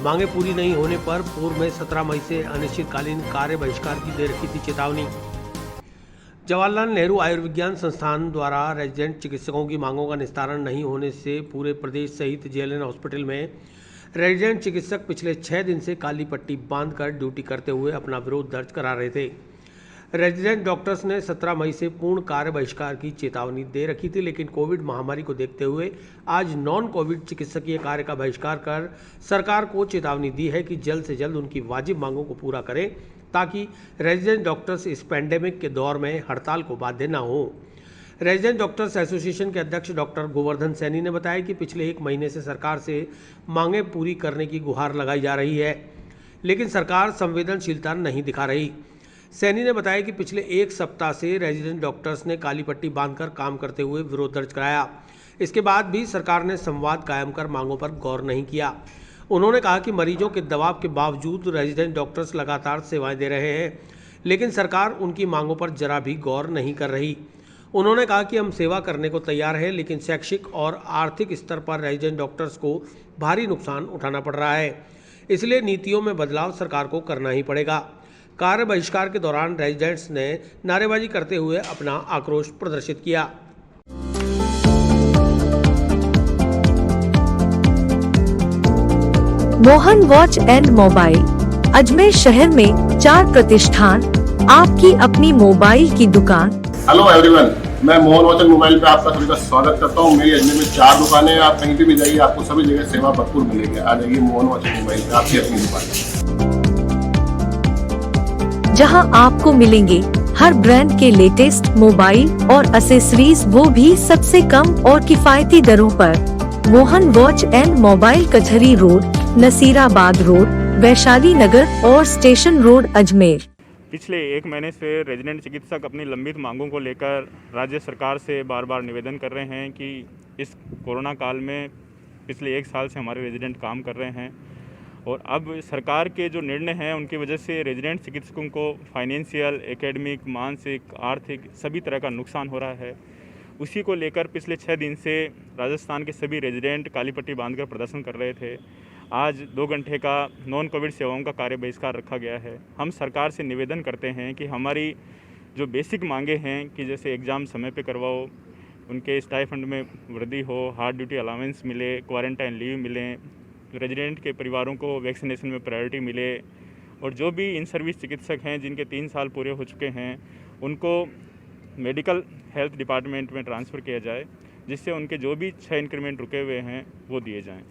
मांगे पूरी नहीं होने पर पूर्व में 17 मई से अनिश्चितकालीन कार्य बहिष्कार की दे रखी थी चेतावनी। जवाहरलाल नेहरू आयुर्विज्ञान संस्थान द्वारा रेजिडेंट चिकित्सकों की मांगों का निस्तारण नहीं होने से पूरे प्रदेश सहित जेएलएन हॉस्पिटल में रेजिडेंट चिकित्सक पिछले 6 दिन से काली पट्टी बांधकर ड्यूटी करते हुए अपना विरोध दर्ज करा रहे थे। रेजिडेंट डॉक्टर्स ने 17 मई से पूर्ण कार्य बहिष्कार की चेतावनी दे रखी थी, लेकिन कोविड महामारी को देखते हुए आज नॉन कोविड चिकित्सकीय कार्य का बहिष्कार कर सरकार को चेतावनी दी है कि जल्द से जल्द उनकी वाजिब मांगों को पूरा करें, ताकि रेजिडेंट डॉक्टर्स इस पैंडेमिक के दौर में हड़ताल को बाध्य न हो। रेजिडेंट डॉक्टर्स एसोसिएशन के अध्यक्ष डॉक्टर गोवर्धन सैनी ने बताया कि पिछले 1 महीने से सरकार से मांगें पूरी करने की गुहार लगाई जा रही है, लेकिन सरकार संवेदनशीलता नहीं दिखा रही। सैनी ने बताया कि पिछले 1 सप्ताह से रेजिडेंट डॉक्टर्स ने काली पट्टी बांधकर काम करते हुए विरोध दर्ज कराया। इसके बाद भी सरकार ने संवाद कायम कर मांगों पर गौर नहीं किया। उन्होंने कहा कि मरीजों के दबाव के बावजूद रेजिडेंट डॉक्टर्स लगातार सेवाएं दे रहे हैं, लेकिन सरकार उनकी मांगों पर जरा भी गौर नहीं कर रही। उन्होंने कहा कि हम सेवा करने को तैयार हैं, लेकिन शैक्षिक और आर्थिक स्तर पर रेजिडेंट डॉक्टर्स को भारी नुकसान उठाना पड़ रहा है, इसलिए नीतियों में बदलाव सरकार को करना ही पड़ेगा। कार्य बहिष्कार के दौरान रेजिडेंट्स ने नारेबाजी करते हुए अपना आक्रोश प्रदर्शित किया। Mohan watch and mobile Ajmer शहर में 4 प्रतिष्ठान, आपकी अपनी मोबाइल की दुकान। हेलो एवरीवन, मैं मोहन वॉच एंड मोबाइल पे आपका सभी का स्वागत करता हूँ। मेरी अजमेर में 4 दुकानें हैं, आप कहीं भी जाइए आपको सभी जगह सेवा भरपूर मिलेगी। आ जाइए मोहन वॉच एंड मोबाइल पे, आपकी अपनी दुकान, जहां आपको मिलेंगे हर ब्रांड के लेटेस्ट मोबाइल और एसेसरीज, वो भी सबसे कम और किफायती दरों पर। Mohan watch and mobile Kachehri road, Nasirabad road, Vaishali Nagar और स्टेशन रोड अजमेर। पिछले 1 महीने से रेजिडेंट चिकित्सक अपनी लंबित मांगों को लेकर राज्य सरकार से बार बार निवेदन कर रहे हैं कि इस कोरोना काल में पिछले 1 साल से हमारे रेजिडेंट काम कर रहे हैं, और अब सरकार के जो निर्णय हैं उनकी वजह से रेजिडेंट चिकित्सकों को फाइनेंशियल, एकेडमिक, मानसिक, आर्थिक सभी तरह का नुकसान हो रहा है। उसी को लेकर पिछले 6 दिन से राजस्थान के सभी रेजिडेंट काली पट्टी बांधकर प्रदर्शन कर रहे थे। आज 2 घंटे का नॉन कोविड सेवाओं का कार्य बहिष्कार रखा गया है। हम सरकार से निवेदन करते हैं कि हमारी जो बेसिक मांगे हैं कि जैसे एग्ज़ाम समय पे करवाओ, उनके स्टाइफंड में वृद्धि हो, हार्ड ड्यूटी अलाउंस मिले, क्वारंटाइन लीव मिलें, रेजिडेंट के परिवारों को वैक्सीनेशन में प्रायोरिटी मिले, और जो भी इन सर्विस चिकित्सक हैं जिनके 3 साल पूरे हो चुके हैं उनको मेडिकल हेल्थ डिपार्टमेंट में ट्रांसफ़र किया जाए, जिससे उनके जो भी 6 इंक्रीमेंट रुके हुए हैं वो दिए जाएं।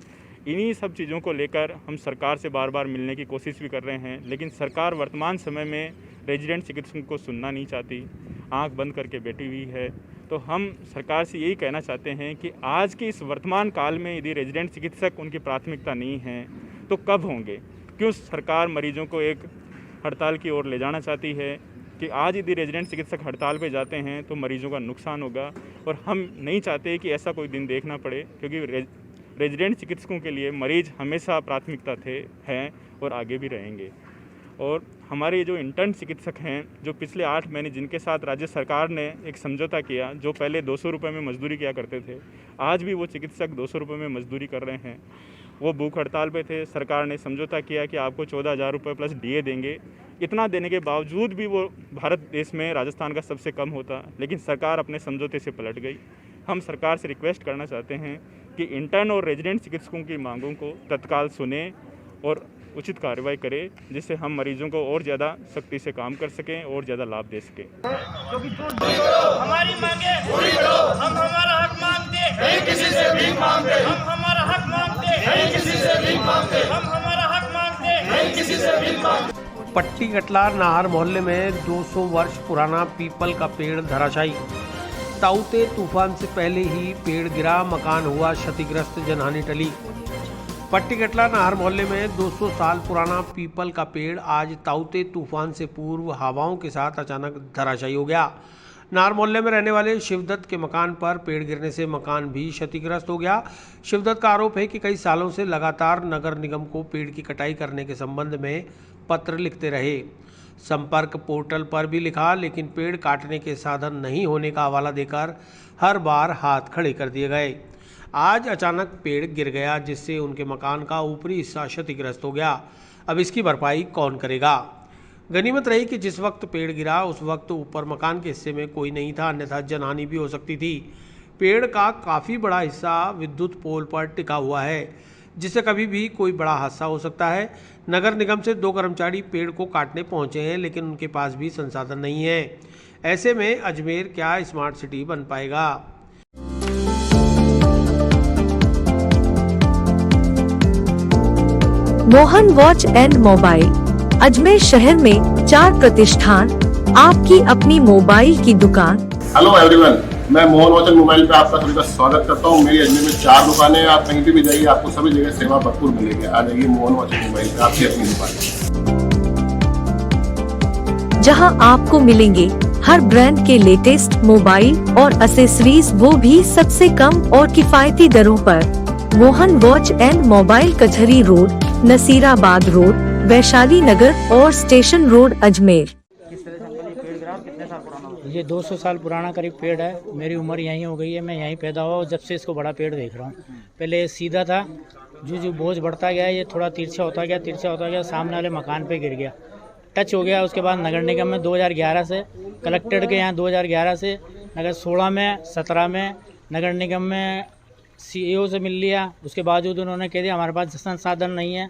इन्हीं सब चीज़ों को लेकर हम सरकार से बार बार मिलने की कोशिश भी कर रहे हैं, लेकिन सरकार वर्तमान समय में रेजिडेंट चिकित्सकों को सुनना नहीं चाहती, आंख बंद करके बैठी हुई है। तो हम सरकार से यही कहना चाहते हैं कि आज के इस वर्तमान काल में यदि रेजिडेंट चिकित्सक उनकी प्राथमिकता नहीं है तो कब होंगे? क्यों सरकार मरीजों को एक हड़ताल की ओर ले जाना चाहती है कि आज यदि रेजिडेंट चिकित्सक हड़ताल पे जाते हैं तो मरीजों का नुकसान होगा, और हम नहीं चाहते कि ऐसा कोई दिन देखना पड़े, क्योंकि रेजिडेंट चिकित्सकों के लिए मरीज हमेशा प्राथमिकता हैं और आगे भी रहेंगे। और हमारे जो इंटर्न चिकित्सक हैं जो पिछले 8 महीने जिनके साथ राज्य सरकार ने एक समझौता किया, जो पहले 200 रुपये में मजदूरी किया करते थे, आज भी वो चिकित्सक 200 रुपये में मजदूरी कर रहे हैं। वो भूख हड़ताल पे थे। सरकार ने समझौता किया कि आपको 14,000 रुपये प्लस डीए देंगे। इतना देने के बावजूद भी वो भारत देश में राजस्थान का सबसे कम होता, लेकिन सरकार अपने समझौते से पलट गई। हम सरकार से रिक्वेस्ट करना चाहते हैं कि इंटर्न और रेजिडेंट चिकित्सकों की मांगों को तत्काल सुने और उचित कार्रवाई करें, जिससे हम मरीजों को और ज़्यादा सख्ती से काम कर सकें और ज़्यादा लाभ दे सकें। हमारी मांगे पूरी करो, हम हमारा हक मांगते नहीं किसी से भीख मांगते, हम हमारा हक मांगते नहीं किसी से भीख मांगते, हम हमारा हक मांगते नहीं किसी से भीख मांगते। पट्टी कटलार नाहर मोहल्ले में 200 वर्ष पुराना पीपल का पेड़ धराशायी। ताउते तूफान से पहले ही पेड़ गिरा, मकान हुआ क्षतिग्रस्त, जनहानि टली। पट्टी कटला नाहर मोहल्ले में 200 साल पुराना पीपल का पेड़ आज ताउते तूफान से पूर्व हवाओं के साथ अचानक धराशायी हो गया। नाहर मोहल्ले में रहने वाले शिवदत्त के मकान पर पेड़ गिरने से मकान भी क्षतिग्रस्त हो गया। शिवदत्त का आरोप है कि कई सालों से लगातार नगर निगम को पेड़ की कटाई करने के संबंध में पत्र लिखते रहे। संपर्क पोर्टल पर भी लिखा, लेकिन पेड़ काटने के साधन नहीं होने का हवाला देकर हर बार हाथ खड़े कर दिए गए। आज अचानक पेड़ गिर गया, जिससे उनके मकान का ऊपरी हिस्सा क्षतिग्रस्त हो गया। अब इसकी भरपाई कौन करेगा? गनीमत रही कि जिस वक्त पेड़ गिरा उस वक्त ऊपर मकान के हिस्से में कोई नहीं था, अन्यथा जनहानि भी हो सकती थी। पेड़ का काफ़ी बड़ा हिस्सा विद्युत पोल पर टिका हुआ है, जिससे कभी भी कोई बड़ा हादसा हो सकता है। नगर निगम से 2 कर्मचारी पेड़ को काटने पहुंचे हैं, लेकिन उनके पास भी संसाधन नहीं है। ऐसे में अजमेर क्या स्मार्ट सिटी बन पाएगा? Mohan watch and mobile Ajmer शहर में 4 प्रतिष्ठान, आपकी अपनी मोबाइल की दुकान। हेलो एवरीवन, मैं मोहन वॉच एंड मोबाइल पे आपका सभी का स्वागत करता हूँ। मेरी अजमेर में 4 दुकानें हैं। आप कहीं भी जाइए, आपको सभी जगह सेवा भरपूर मिलेगी। आ जाइए मोहन वॉच एंड मोबाइल पे, आपकी अपनी दुकान, जहां आपको मिलेंगे हर ब्रांड के लेटेस्ट मोबाइल और एसेसरीज, वो भी सबसे कम और किफायती दरों पर। Mohan watch and mobile, Kachehri road, Nasirabad road, Vaishali Nagar और स्टेशन रोड, अजमेर। ये 200 साल पुराना करीब पेड़ है। मेरी उम्र यहीं हो गई है, मैं यहीं पैदा हुआ और जब से इसको बड़ा पेड़ देख रहा हूँ। पहले सीधा था, जो बोझ बढ़ता गया, ये थोड़ा तिरछा होता गया, सामने वाले मकान पे गिर गया, टच हो गया। उसके बाद नगर निगम में 2011 से, कलेक्टेड के यहाँ 2011 से, नगर 16 में, 17 में नगर निगम में CEO से मिल लिया। उसके बावजूद उन्होंने कह दिया हमारे पास संसाधन नहीं है।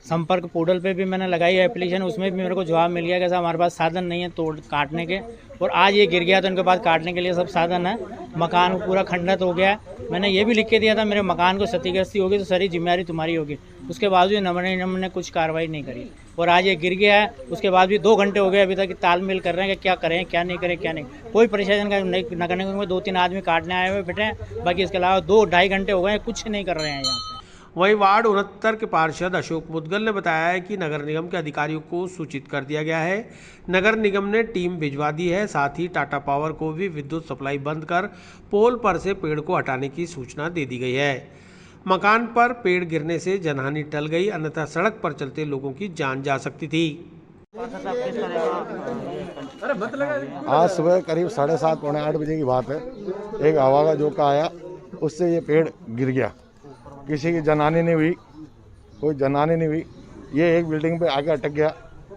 संपर्क पोर्टल पे भी मैंने लगाई है एप्लीकेशन, उसमें भी मेरे को जवाब मिल गया कि साहब हमारे पास साधन नहीं है तोड़ काटने के। और आज ये गिर गया तो इनके पास काटने के लिए सब साधन है। मकान पूरा खंडित हो गया। मैंने ये भी लिख के दिया था मेरे मकान को क्षतिग्रस्ती होगी तो सारी जिम्मेदारी तुम्हारी होगी। उसके बावजूद नगर निगम ने कुछ कार्रवाई नहीं करी और आज ये गिर गया है। उसके बाद भी 2 घंटे हो गए अभी तक तालमेल कर रहे हैं कि क्या करें, क्या नहीं करें, क्या नहीं। कोई प्रशासन का नगर निगम में 2-3 आदमी काटने आए हुए बैठे हैं, बाकी इसके अलावा 2-2.5 घंटे हो गए कुछ नहीं कर रहे हैं यहाँ पे। वहीं वार्ड 69 के पार्षद अशोक मुदगल ने बताया है कि नगर निगम के अधिकारियों को सूचित कर दिया गया है। नगर निगम ने टीम भिजवा दी है। साथ ही टाटा पावर को भी विद्युत सप्लाई बंद कर पोल पर से पेड़ को हटाने की सूचना दे दी गई है। मकान पर पेड़ गिरने से जनहानि टल गई, अन्यथा सड़क पर चलते लोगों की जान जा सकती थी। आज सुबह करीब 7:30 पौने 8 बजे की बात है। एक हवा का झोंका आया, उससे ये पेड़ गिर गया। किसी की जनहानि नहीं हुई, कोई जनहानि नहीं हुई। ये एक बिल्डिंग पे आके अटक गया।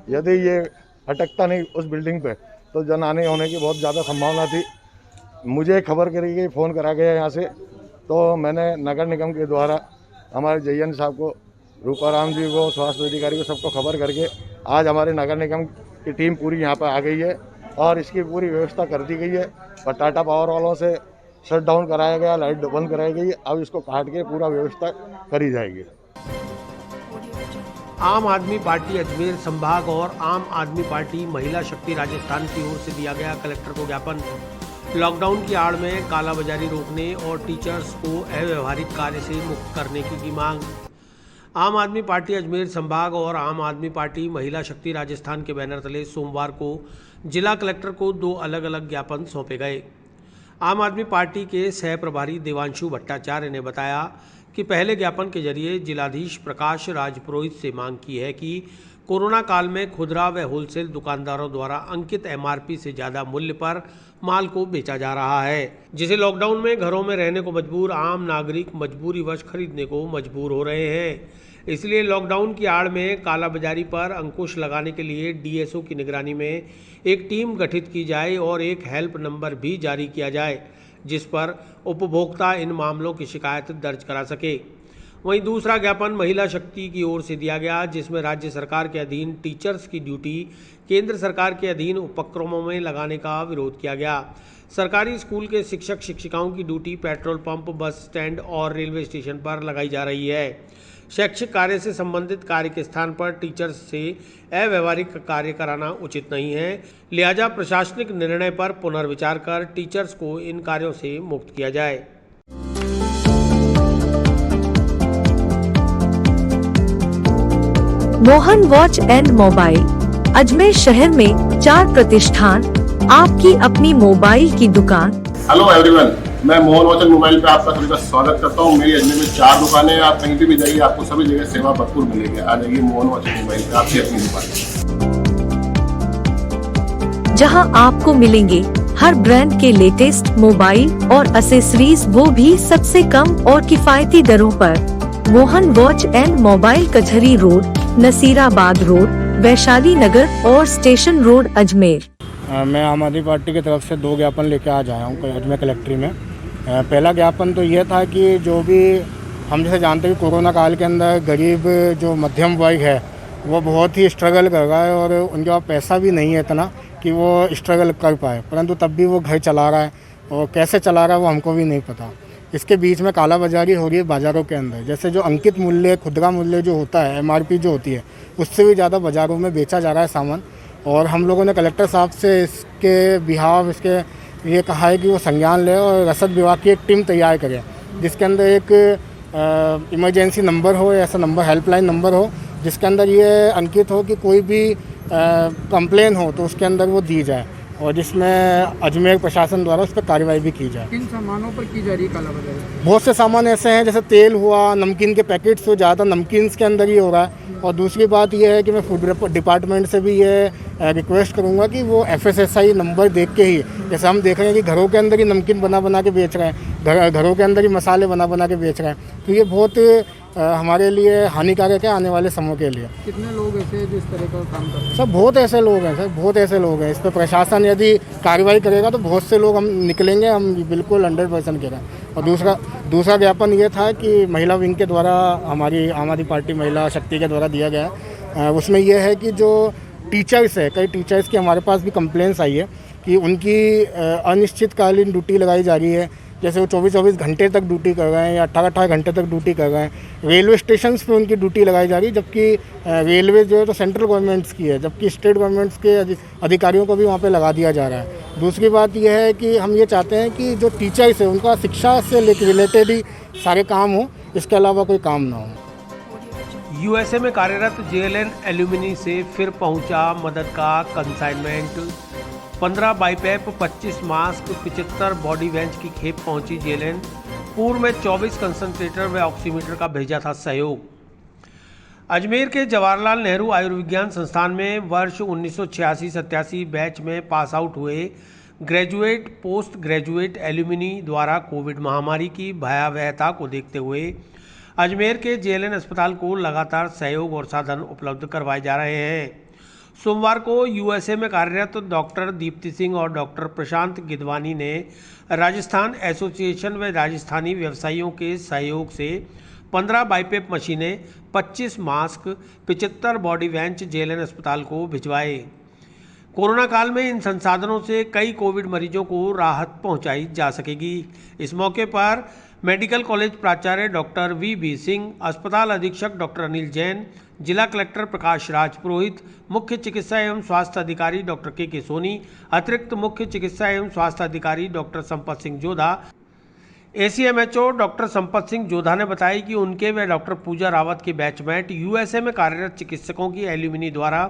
यदि ये अटकता नहीं उस बिल्डिंग पे तो जनहानि होने की बहुत ज़्यादा संभावना थी। मुझे खबर करी गई, फ़ोन करा गया यहाँ से, तो मैंने नगर निगम के द्वारा हमारे जयन साहब को, रूपाराम जी को, स्वास्थ्य अधिकारी को, सबको खबर करके आज हमारे नगर निगम की टीम पूरी यहाँ पर आ गई है और इसकी पूरी व्यवस्था कर दी गई है। और टाटा पावर वालों से शट डाउन कराया गया, लाइट बंद कराई गई। अब इसको काट के पूरा व्यवस्था करी जाएगी। आम आदमी पार्टी अजमेर संभाग और आम आदमी पार्टी महिला शक्ति राजस्थान की ओर से दिया गया कलेक्टर को ज्ञापन। लॉकडाउन की आड़ में कालाबाजारी रोकने और टीचर्स को अव्यवहारिक कार्य से मुक्त करने की मांग। आम आदमी पार्टी अजमेर संभाग और आम आदमी पार्टी महिला शक्ति राजस्थान के बैनर तले सोमवार को जिला कलेक्टर को 2 अलग अलग ज्ञापन सौंपे गए। आम आदमी पार्टी के सह प्रभारी देवांशु भट्टाचार्य ने बताया कि पहले ज्ञापन के जरिए जिलाधीश प्रकाश राज पुरोहित से मांग की है कि कोरोना काल में खुदरा व होलसेल दुकानदारों द्वारा अंकित एमआरपी से ज़्यादा मूल्य पर माल को बेचा जा रहा है, जिसे लॉकडाउन में घरों में रहने को मजबूर आम नागरिक मजबूरीवश खरीदने को मजबूर हो रहे हैं। इसलिए लॉकडाउन की आड़ में कालाबाजारी पर अंकुश लगाने के लिए डीएसओ की निगरानी में एक टीम गठित की जाए और एक हेल्प नंबर भी जारी किया जाए, जिस पर उपभोक्ता इन मामलों की शिकायत दर्ज करा सके। वहीं दूसरा ज्ञापन महिला शक्ति की ओर से दिया गया, जिसमें राज्य सरकार के अधीन टीचर्स की ड्यूटी केंद्र सरकार के अधीन उपक्रमों में लगाने का विरोध किया गया। सरकारी स्कूल के शिक्षक शिक्षिकाओं की duty petrol pump, bus stand और रेलवे स्टेशन पर लगाई जा रही है। शैक्षिक कार्य से संबंधित कार्य के स्थान पर टीचर्स से अव्यवहारिक कार्य कराना उचित नहीं है, लिहाजा प्रशासनिक निर्णय पर पुनर्विचार कर टीचर्स को इन कार्यों से मुक्त किया जाए। Mohan watch and mobile Ajmer शहर में 4 प्रतिष्ठान, आपकी अपनी मोबाइल की दुकान। हेलो एवरीवन, मैं मोहन वॉच एंड मोबाइल पे आपका सभी का स्वागत करता हूँ। मेरी अजमेर में 4 दुकानें हैं, आप कहीं भी जाइए आपको सभी जगह सेवा भरपूर मिलेगी। आ जाइए मोहन वॉच एंड मोबाइल पे, आपकी अपनी दुकान, जहां आपको मिलेंगे हर ब्रांड के लेटेस्ट मोबाइल और एसेसरीज, वो भी सबसे कम और किफायती दरों पर। Mohan watch and mobile Kachehri road, Nasirabad road, Vaishali Nagar और स्टेशन रोड, अजमेर। मैं आम आदमी पार्टी की तरफ से 2 ज्ञापन लेके आज आया हूँ अजमेर कलेक्ट्री में। पहला ज्ञापन तो ये था कि जो भी हम जैसे जानते हैं कि कोरोना काल के अंदर गरीब जो मध्यम वर्ग है वो बहुत ही स्ट्रगल कर रहा है और उनके पास पैसा भी नहीं है इतना कि वो स्ट्रगल कर पाए, परंतु तब भी वो घर चला रहा है और कैसे चला रहा है वो हमको भी नहीं पता। इसके बीच में कालाबाजारी हो रही है बाज़ारों के अंदर, जैसे जो अंकित मूल्य, खुदरा मूल्य जो होता है, एमआरपी जो होती है, उससे भी ज़्यादा बाज़ारों में बेचा जा रहा है सामान। और हम लोगों ने कलेक्टर साहब से इसके बिहाव इसके ये कहा है कि वो संज्ञान ले और रसद विभाग की एक टीम तैयार करे, जिसके अंदर एक इमरजेंसी नंबर हो, ऐसा नंबर हेल्पलाइन नंबर हो जिसके अंदर ये अंकित हो कि कोई भी कंप्लेन हो तो उसके अंदर वो दी जाए और जिसमें अजमेर प्रशासन द्वारा उस पर कार्रवाई भी की जाए। किन सामानों पर की जा रही है कालाबाजारी? बहुत से सामान ऐसे हैं जैसे तेल हुआ, नमकीन के पैकेट्स हो, ज़्यादातर नमकीन के अंदर ही हो रहा है। और दूसरी बात यह है कि मैं फूड डिपार्टमेंट से भी ये रिक्वेस्ट करूंगा कि वो FSSI नंबर देख के ही, जैसे हम देख रहे हैं कि घरों के अंदर ही नमकीन बना के बेच रहे हैं, घरों के अंदर ही मसाले बना के बेच रहे हैं, तो ये बहुत हमारे लिए हानिकारक है आने वाले समय के लिए। कितने लोग ऐसे हैं जो इस तरह का काम करते हैं? सर बहुत ऐसे लोग हैं, सर बहुत ऐसे लोग हैं। इस पर प्रशासन यदि कार्रवाई करेगा तो बहुत से लोग हम निकलेंगे, हम बिल्कुल 100% कह रहे हैं। और दूसरा ज्ञापन ये था कि महिला विंग के द्वारा, हमारी आम आदमी पार्टी महिला शक्ति के द्वारा दिया गया है, उसमें यह है कि जो टीचर्स है, कई टीचर्स की हमारे पास भी कंप्लेंट्स आई है कि उनकी अनिश्चितकालीन ड्यूटी लगाई जा रही है, जैसे वो 24 घंटे तक ड्यूटी कर रहे हैं या 18 घंटे तक ड्यूटी कर रहे हैं। रेलवे स्टेशंस पे उनकी ड्यूटी लगाई जा रही है, जबकि रेलवे जो है तो सेंट्रल गवर्नमेंट्स की है, जबकि स्टेट गवर्नमेंट्स के अधिकारियों को भी वहाँ पे लगा दिया जा रहा है। दूसरी बात यह है कि हम ये चाहते हैं कि जो टीचर्स है उनका शिक्षा से रिलेटेड ही सारे काम हो, इसके अलावा कोई काम ना हो। USA में कार्यरत JLN एल्यूमिनी से फिर पहुंचा मदद का कंसाइनमेंट। 15 बाईपैप, 25 मास्क, 75 बॉडी वेंच की खेप पहुंची JLN। पूर्व में 24 कंसंट्रेटर व ऑक्सीमीटर का भेजा था सहयोग। अजमेर के जवाहरलाल नेहरू आयुर्विज्ञान संस्थान में वर्ष 1986-87 बैच में पास आउट हुए ग्रेजुएट, पोस्ट ग्रेजुएट एल्यूमिनी द्वारा कोविड महामारी की भयावहता को देखते हुए अजमेर के JLN अस्पताल को लगातार सहयोग और साधन उपलब्ध करवाए जा रहे हैं। सोमवार को USA में कार्यरत डॉक्टर दीप्ति सिंह और डॉक्टर प्रशांत गिदवानी ने राजस्थान एसोसिएशन व राजस्थानी व्यवसायियों के सहयोग से 15 बाईपेप मशीनें, 25 मास्क, 75 बॉडी वेंच JLN अस्पताल को भिजवाए। कोरोना काल में इन संसाधनों से कई कोविड मरीजों को राहत पहुंचाई जा सकेगी। इस मौके पर मेडिकल कॉलेज प्राचार्य डॉक्टर VB सिंह, अस्पताल अधीक्षक डॉक्टर अनिल जैन, जिला कलेक्टर प्रकाश राज पुरोहित, मुख्य चिकित्सा एवं स्वास्थ्य अधिकारी डॉक्टर KK सोनी, अतिरिक्त मुख्य चिकित्सा एवं स्वास्थ्य अधिकारी doctor Sampat Singh Jodha, ACMHO doctor Sampat Singh Jodha ने बताया कि उनके व डॉक्टर पूजा रावत के बैचमेट USA में कार्यरत चिकित्सकों की एल्यूमिनी द्वारा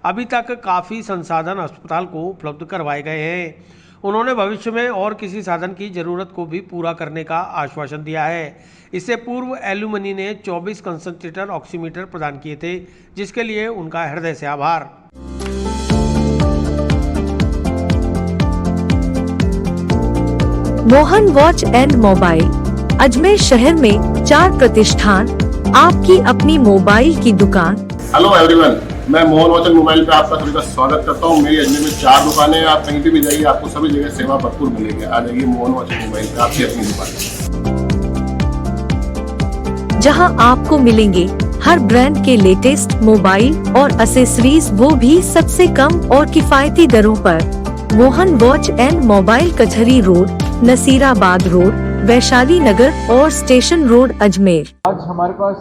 अभी तक काफ़ी संसाधन अस्पताल को उपलब्ध करवाए गए हैं। उन्होंने भविष्य में और किसी साधन की जरूरत को भी पूरा करने का आश्वासन दिया है। इससे पूर्व एल्यूमनी ने 24 कंसंट्रेटर ऑक्सीमीटर प्रदान किए थे, जिसके लिए उनका हृदय से आभार। Mohan watch and mobile Ajmer शहर में 4 प्रतिष्ठान, आपकी अपनी मोबाइल की दुकान। हेलो एवरीवन, मैं मोहन वॉच एंड मोबाइल पे आपका सभी का स्वागत करता हूँ। मेरी अजमेर में 4 दुकानें हैं। आप कहीं भी जाइए, आपको सभी जगह सेवा भरपूर मिलेगी। आ जाइए मोहन वॉच एंड मोबाइल पे, आपकी अपनी दुकान, जहां आपको मिलेंगे हर ब्रांड के लेटेस्ट मोबाइल और एसेसरीज, वो भी सबसे कम और किफायती दरों पर। Mohan watch and mobile Kachehri road, Nasirabad road, Vaishali Nagar और स्टेशन रोड, अजमेर। आज हमारे पास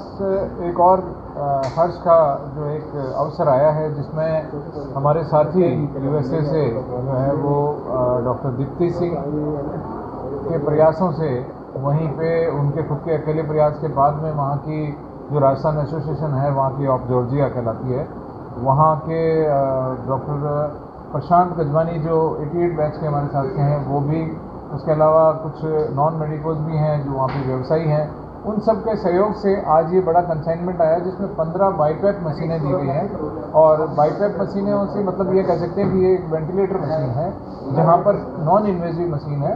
एक और हर्ष का जो एक अवसर आया है, जिसमें हमारे साथी यूएसए से जो है वो डॉक्टर दीप्ति सिंह के प्रयासों से, वहीं पे उनके खुद के अकेले प्रयास के बाद में वहाँ की जो राजस्थान एसोसिएशन है, वहाँ की ऑफ जॉर्जिया कहलाती है, वहाँ के डॉक्टर प्रशांत गजवानी जो 88 बैच के हमारे साथ के हैं, वो भी, उसके अलावा कुछ नॉन मेडिकल्स भी हैं जो वहाँ पे व्यवसायी हैं, उन सब के सहयोग से आज ये बड़ा कंसाइनमेंट आया, जिसमें 15 बाईपैप मशीनें दी गई हैं। और बाईपैप मशीनें से मतलब ये कह सकते हैं कि ये एक वेंटिलेटर मशीन है, जहाँ पर नॉन इन्वेजिव मशीन है,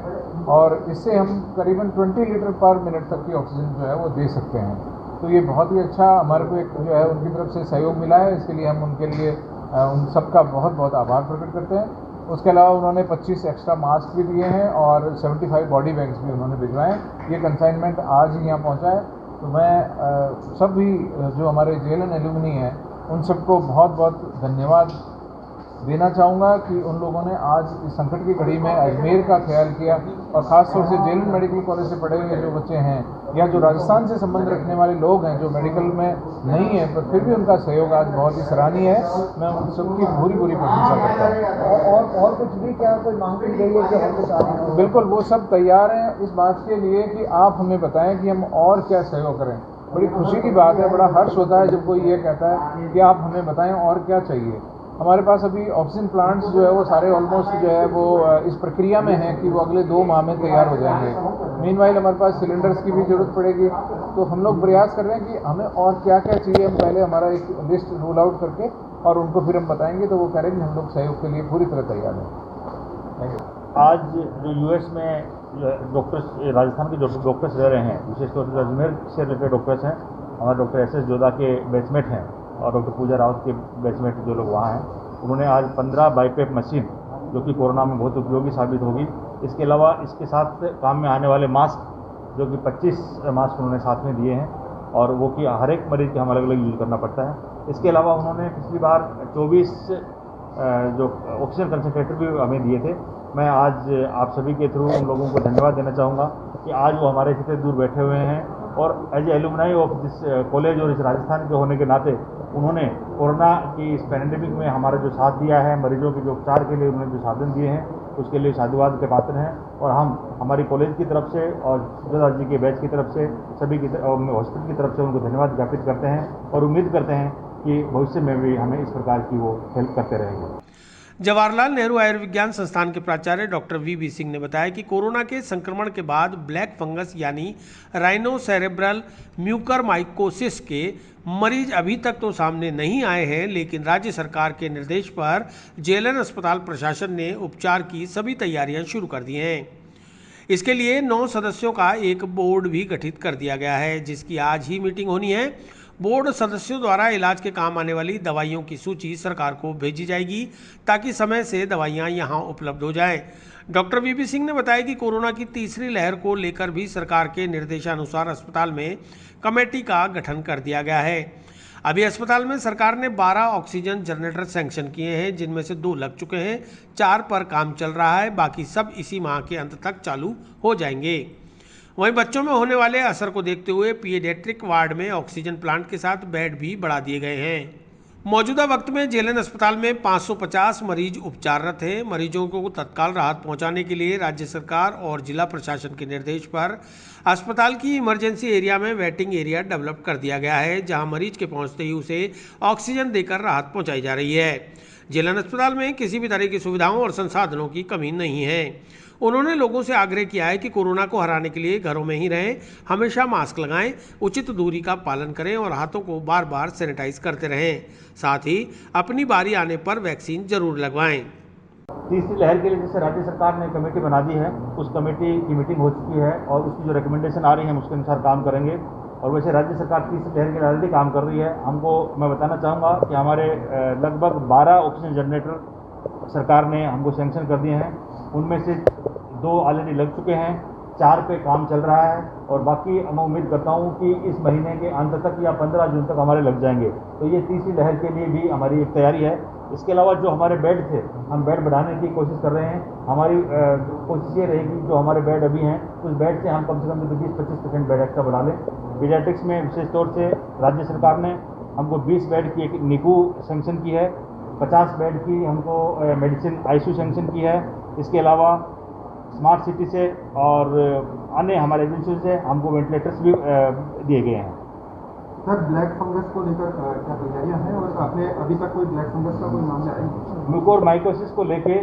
और इससे हम करीबन 20 लीटर पर मिनट तक की ऑक्सीजन जो है वो दे सकते हैं। तो ये बहुत ही अच्छा हमारे को एक जो है उनकी तरफ से सहयोग मिला है। इसके लिए हम उनके लिए उन सबका बहुत बहुत आभार प्रकट करते हैं। उसके अलावा उन्होंने 25 एक्स्ट्रा मास्क भी दिए हैं और 75 बॉडी बैग्स भी उन्होंने भिजवाए। ये कंसाइनमेंट आज ही यहाँ पहुँचा है। तो मैं सभी जो हमारे जेएलएन एल्यूमनी हैं, उन सबको बहुत बहुत धन्यवाद देना चाहूँगा कि उन लोगों ने आज इस संकट की घड़ी में अजमेर का ख्याल किया, और ख़ासतौर से जेएलएन मेडिकल कॉलेज से पढ़े हुए जो बच्चे हैं, या जो राजस्थान से संबंध रखने वाले लोग हैं जो मेडिकल में नहीं है, पर फिर भी उनका सहयोग आज बहुत ही सराहनीय है। मैं उन सबकी पूरी प्रशंसा करता हूँ। और कुछ भी क्या कोई मांग की गई है कि और कुछ आगे? बिल्कुल, वो सब तैयार हैं इस बात के लिए कि आप हमें बताएं कि हम और क्या सहयोग करें। बड़ी खुशी की बात है, बड़ा हर्ष होता है जब कोई ये कहता है कि आप हमें बताएं और क्या चाहिए। हमारे पास अभी ऑक्सीजन प्लांट्स जो है वो सारे ऑलमोस्ट जो है वो इस प्रक्रिया में हैं कि वो अगले 2 माह में तैयार हो जाएंगे। मीनवाइल हमारे पास सिलेंडर्स की भी ज़रूरत पड़ेगी। तो हम लोग प्रयास कर रहे हैं कि हमें और क्या क्या चाहिए। हम पहले हमारा एक लिस्ट रोल आउट करके और उनको फिर हम बताएंगे, तो वो करेंगे। हम लोग सहयोग के लिए पूरी तरह तैयार हैं। Thank you. आज जो यूएस में डॉक्टर्स, राजस्थान के जो डॉक्टर्स रह रहे हैं, विशेष तौर से अजमेर से रिलेटेड डॉक्टर्स हैं, हमारे डॉक्टर SS जोधा के बैचमेट हैं और डॉक्टर पूजा रावत के बैचमेट जो लोग वहाँ हैं, उन्होंने आज 15 बाईपैप मशीन, जो कि कोरोना में बहुत उपयोगी साबित होगी, इसके अलावा इसके साथ काम में आने वाले मास्क, जो कि 25 मास्क उन्होंने साथ में दिए हैं, और वो कि हर एक मरीज़ के हम अलग अलग यूज़ करना पड़ता है। इसके अलावा उन्होंने पिछली बार 24 जो ऑक्सीजन कंसंट्रेटर भी हमें दिए थे। मैं आज आप सभी के थ्रू उन लोगों को धन्यवाद देना चाहूँगा कि आज वो हमारे इतने दूर बैठे हुए हैं, और as alumni of this college और इस राजस्थान के होने के नाते उन्होंने कोरोना की इस पैंडेमिक में हमारा जो साथ दिया है, मरीजों के जो उपचार के लिए उन्होंने जो साधन दिए हैं, उसके लिए साधुवाद के पात्र हैं। और हम हमारी कॉलेज की तरफ से और जोधा जी के बैच की तरफ से, सभी की हॉस्पिटल की तरफ से उनको धन्यवाद ज्ञापित करते हैं, और उम्मीद करते हैं कि भविष्य में भी हमें इस प्रकार की वो हेल्प करते रहेंगे। जवाहरलाल नेहरू आयुर्विज्ञान संस्थान के प्राचार्य डॉक्टर VB सिंह ने बताया कि कोरोना के संक्रमण के बाद ब्लैक फंगस यानी राइनोसेरेब्रल म्यूकरमाइकोसिस के मरीज अभी तक तो सामने नहीं आए हैं, लेकिन राज्य सरकार के निर्देश पर जेएलएन अस्पताल प्रशासन ने उपचार की सभी तैयारियां शुरू कर दी हैं। इसके लिए 9 सदस्यों का एक बोर्ड भी गठित कर दिया गया है, जिसकी आज ही मीटिंग होनी है। बोर्ड सदस्यों द्वारा इलाज के काम आने वाली दवाइयों की सूची सरकार को भेजी जाएगी, ताकि समय से दवाइयां यहां उपलब्ध हो जाएं। डॉक्टर VB सिंह ने बताया कि कोरोना की तीसरी लहर को लेकर भी सरकार के निर्देशानुसार अस्पताल में कमेटी का गठन कर दिया गया है। अभी अस्पताल में सरकार ने 12 ऑक्सीजन जनरेटर सैंक्शन किए हैं, जिनमें से 2 लग चुके हैं, 4 पर काम चल रहा है, बाकी सब इसी माह के अंत तक चालू हो जाएंगे। वहीं बच्चों में होने वाले असर को देखते हुए पीडियाट्रिक वार्ड में ऑक्सीजन प्लांट के साथ बेड भी बढ़ा दिए गए हैं। मौजूदा वक्त में जेएलएन अस्पताल में 550 मरीज उपचाररत हैं। मरीजों को तत्काल राहत पहुंचाने के लिए राज्य सरकार और जिला प्रशासन के निर्देश पर अस्पताल की इमरजेंसी एरिया में वेटिंग एरिया डेवलप कर दिया गया है, जहां मरीज के पहुंचते ही उसे ऑक्सीजन देकर राहत पहुंचाई जा रही है। जिला अस्पताल में किसी भी तरह की सुविधाओं और संसाधनों की कमी नहीं है। उन्होंने लोगों से आग्रह किया है कि कोरोना को हराने के लिए घरों में ही रहें, हमेशा मास्क लगाएं, उचित दूरी का पालन करें और हाथों को बार बार सैनिटाइज करते रहें। साथ ही अपनी बारी आने पर वैक्सीन जरूर लगवाएं। तीसरी लहर के लिए जैसे राज्य सरकार ने कमेटी बना दी है, उस कमेटी की मीटिंग हो चुकी है और उसकी जो रिकमेंडेशन आ रही है हम उसके अनुसार काम करेंगे। और वैसे राज्य सरकार तीसरी लहर के लिए ऑलरेडी काम कर रही है। मैं बताना चाहूँगा कि हमारे लगभग 12 ऑक्सीजन जनरेटर सरकार ने हमको सैंक्शन कर दिए हैं। उनमें से 2 ऑलरेडी लग चुके हैं, 4 पे काम चल रहा है और बाकी मैं उम्मीद करता हूँ कि इस महीने के अंत तक या 15 जून तक हमारे लग जाएंगे। तो ये तीसरी लहर के लिए भी हमारी एक तैयारी है। इसके अलावा जो हमारे बेड थे, हम बेड बढ़ाने की कोशिश कर रहे हैं। हमारी कोशिश ये रहेगी जो हमारे बेड अभी हैं उस बेड से हम कम से कम 20-25% बेड एक्स्ट्रा बढ़ा लें। पीडियाट्रिक्स में विशेष तौर से राज्य सरकार ने हमको 20 बेड की एक निकू सैंक्शन की है, 50 बेड की हमको मेडिसिन आईसीयू सैंक्शन की है। इसके अलावा स्मार्ट सिटी से और अन्य हमारे एजेंसियों से हमको वेंटिलेटर्स भी दिए गए हैं। सर, ब्लैक फंगस को लेकर क्या तैयारियां हैं और आपने अभी तक कोई ब्लैक फंगस का कोई मामला है? म्यूकोरमाइकोसिस को लेके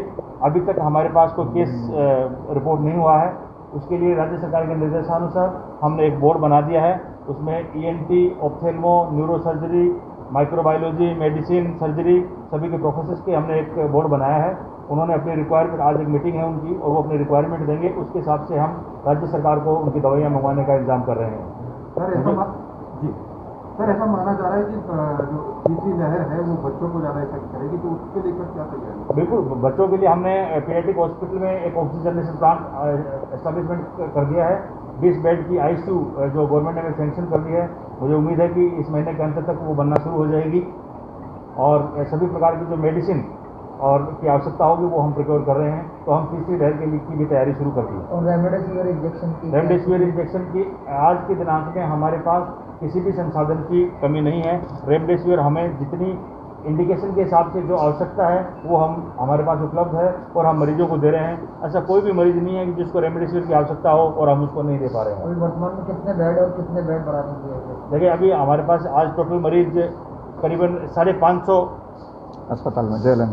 अभी तक हमारे पास कोई केस रिपोर्ट नहीं हुआ है। उसके लिए राज्य सरकार के निर्देशानुसार हमने एक बोर्ड बना दिया है। उसमें ENT, ophthalmo, neurosurgery, microbiology, medicine, surgery सभी के प्रोफेसर्स के हमने एक बोर्ड बनाया है। उन्होंने अपनी रिक्वायरमेंट, आज एक मीटिंग है उनकी और वो अपनी रिक्वायरमेंट देंगे, उसके हिसाब से हम राज्य सरकार को उनकी दवाइयाँ मंगवाने का इंतजाम कर रहे हैं। सर, ऐसा माना जा रहा है कि जो तीसरी लहर है वो बच्चों को ज़्यादा इफेक्ट करेगी, तो उसके लेकर क्या तैयारी? बिल्कुल, बच्चों के लिए हमने पीडियाट्रिक हॉस्पिटल में एक ऑक्सीजन जनरेशन प्लांट एस्टेब्लिशमेंट कर दिया है। 20 बेड की आईसीयू जो गवर्नमेंट ने सैंक्शन कर दी है। मुझे उम्मीद है कि इस महीने के अंत तक वो बनना शुरू हो जाएगी और सभी प्रकार की जो मेडिसिन और की आवश्यकता होगी वो हम प्रिक्योर कर रहे हैं। तो हम तीसरी लहर के लिए की भी तैयारी शुरू कर दी है। और रेमडेसिविर इंजेक्शन की आज के दिनांक में हमारे पास किसी भी संसाधन की कमी नहीं है। रेमडेसिविर हमें जितनी इंडिकेशन के हिसाब से जो आवश्यकता है वो हमारे पास उपलब्ध है और हम मरीजों को दे रहे हैं। ऐसा कोई भी मरीज नहीं है कि जिसको रेमडेसिविर की आवश्यकता हो और हम उसको नहीं दे पा रहे हैं। वर्तमान में कितने बेड और कितने बेड बढ़ाने की? देखिए, अभी हमारे पास आज टोटल मरीज करीबन 550 अस्पताल में जेएलएन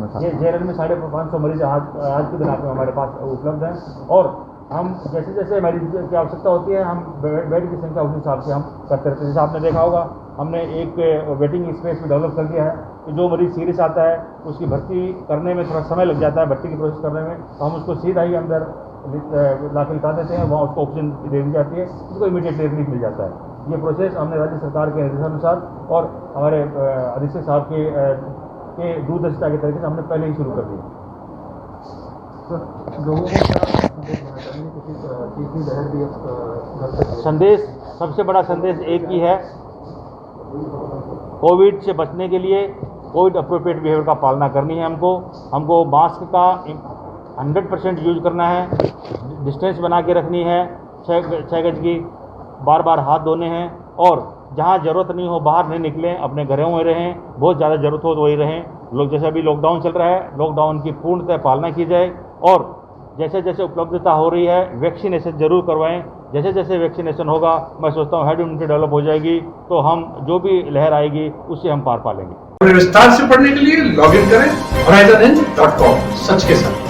में 550 मरीज आज के दिनांक में हमारे पास उपलब्ध हैं। और हम जैसे जैसे मरीज की आवश्यकता होती है हम बेड की संख्या उस हिसाब से हम करते रहते हैं। जैसे आपने देखा होगा हमने एक वेटिंग स्पेस भी डेवलप कर दिया है कि जो मरीज सीरियस आता है उसकी भर्ती करने में थोड़ा समय लग जाता है, भर्ती की प्रोसेस करने में, तो हम उसको सीधा ही अंदर ला के लिखा देते हैं, वहाँ उसको ऑक्सीजन दे दी जाती है, उसको इमीडिएट रिलीफ मिल जाता है। ये प्रोसेस हमने राज्य सरकार के निर्देशानुसार और हमारे अधीक्षक साहब के दूरदर्शिता के तरीके से हमने पहले ही शुरू कर दिया। संदेश, सबसे बड़ा संदेश एक ही है, कोविड से बचने के लिए कोविड अप्रोप्रिएट बिहेवियर का पालना करनी है। हमको मास्क का 100% यूज करना है, डिस्टेंस बना के रखनी है 6 गज की, बार बार हाथ धोने हैं और जहाँ ज़रूरत नहीं हो बाहर नहीं निकलें, अपने घरों में रहें। बहुत ज़्यादा ज़रूरत हो तो वही रहें। जैसे अभी लॉकडाउन चल रहा है, लॉकडाउन की पूर्णतः पालना की जाए और जैसे जैसे उपलब्धता हो रही है वैक्सीनेशन जरूर करवाएं। जैसे जैसे वैक्सीनेशन होगा मैं सोचता हूँ हेड इम्यूनिटी डेवलप हो जाएगी, तो हम जो भी लहर आएगी उससे हम पार पा लेंगे। विस्तार से पढ़ने के लिए लॉग इन करें horizonn.com, सच के साथ।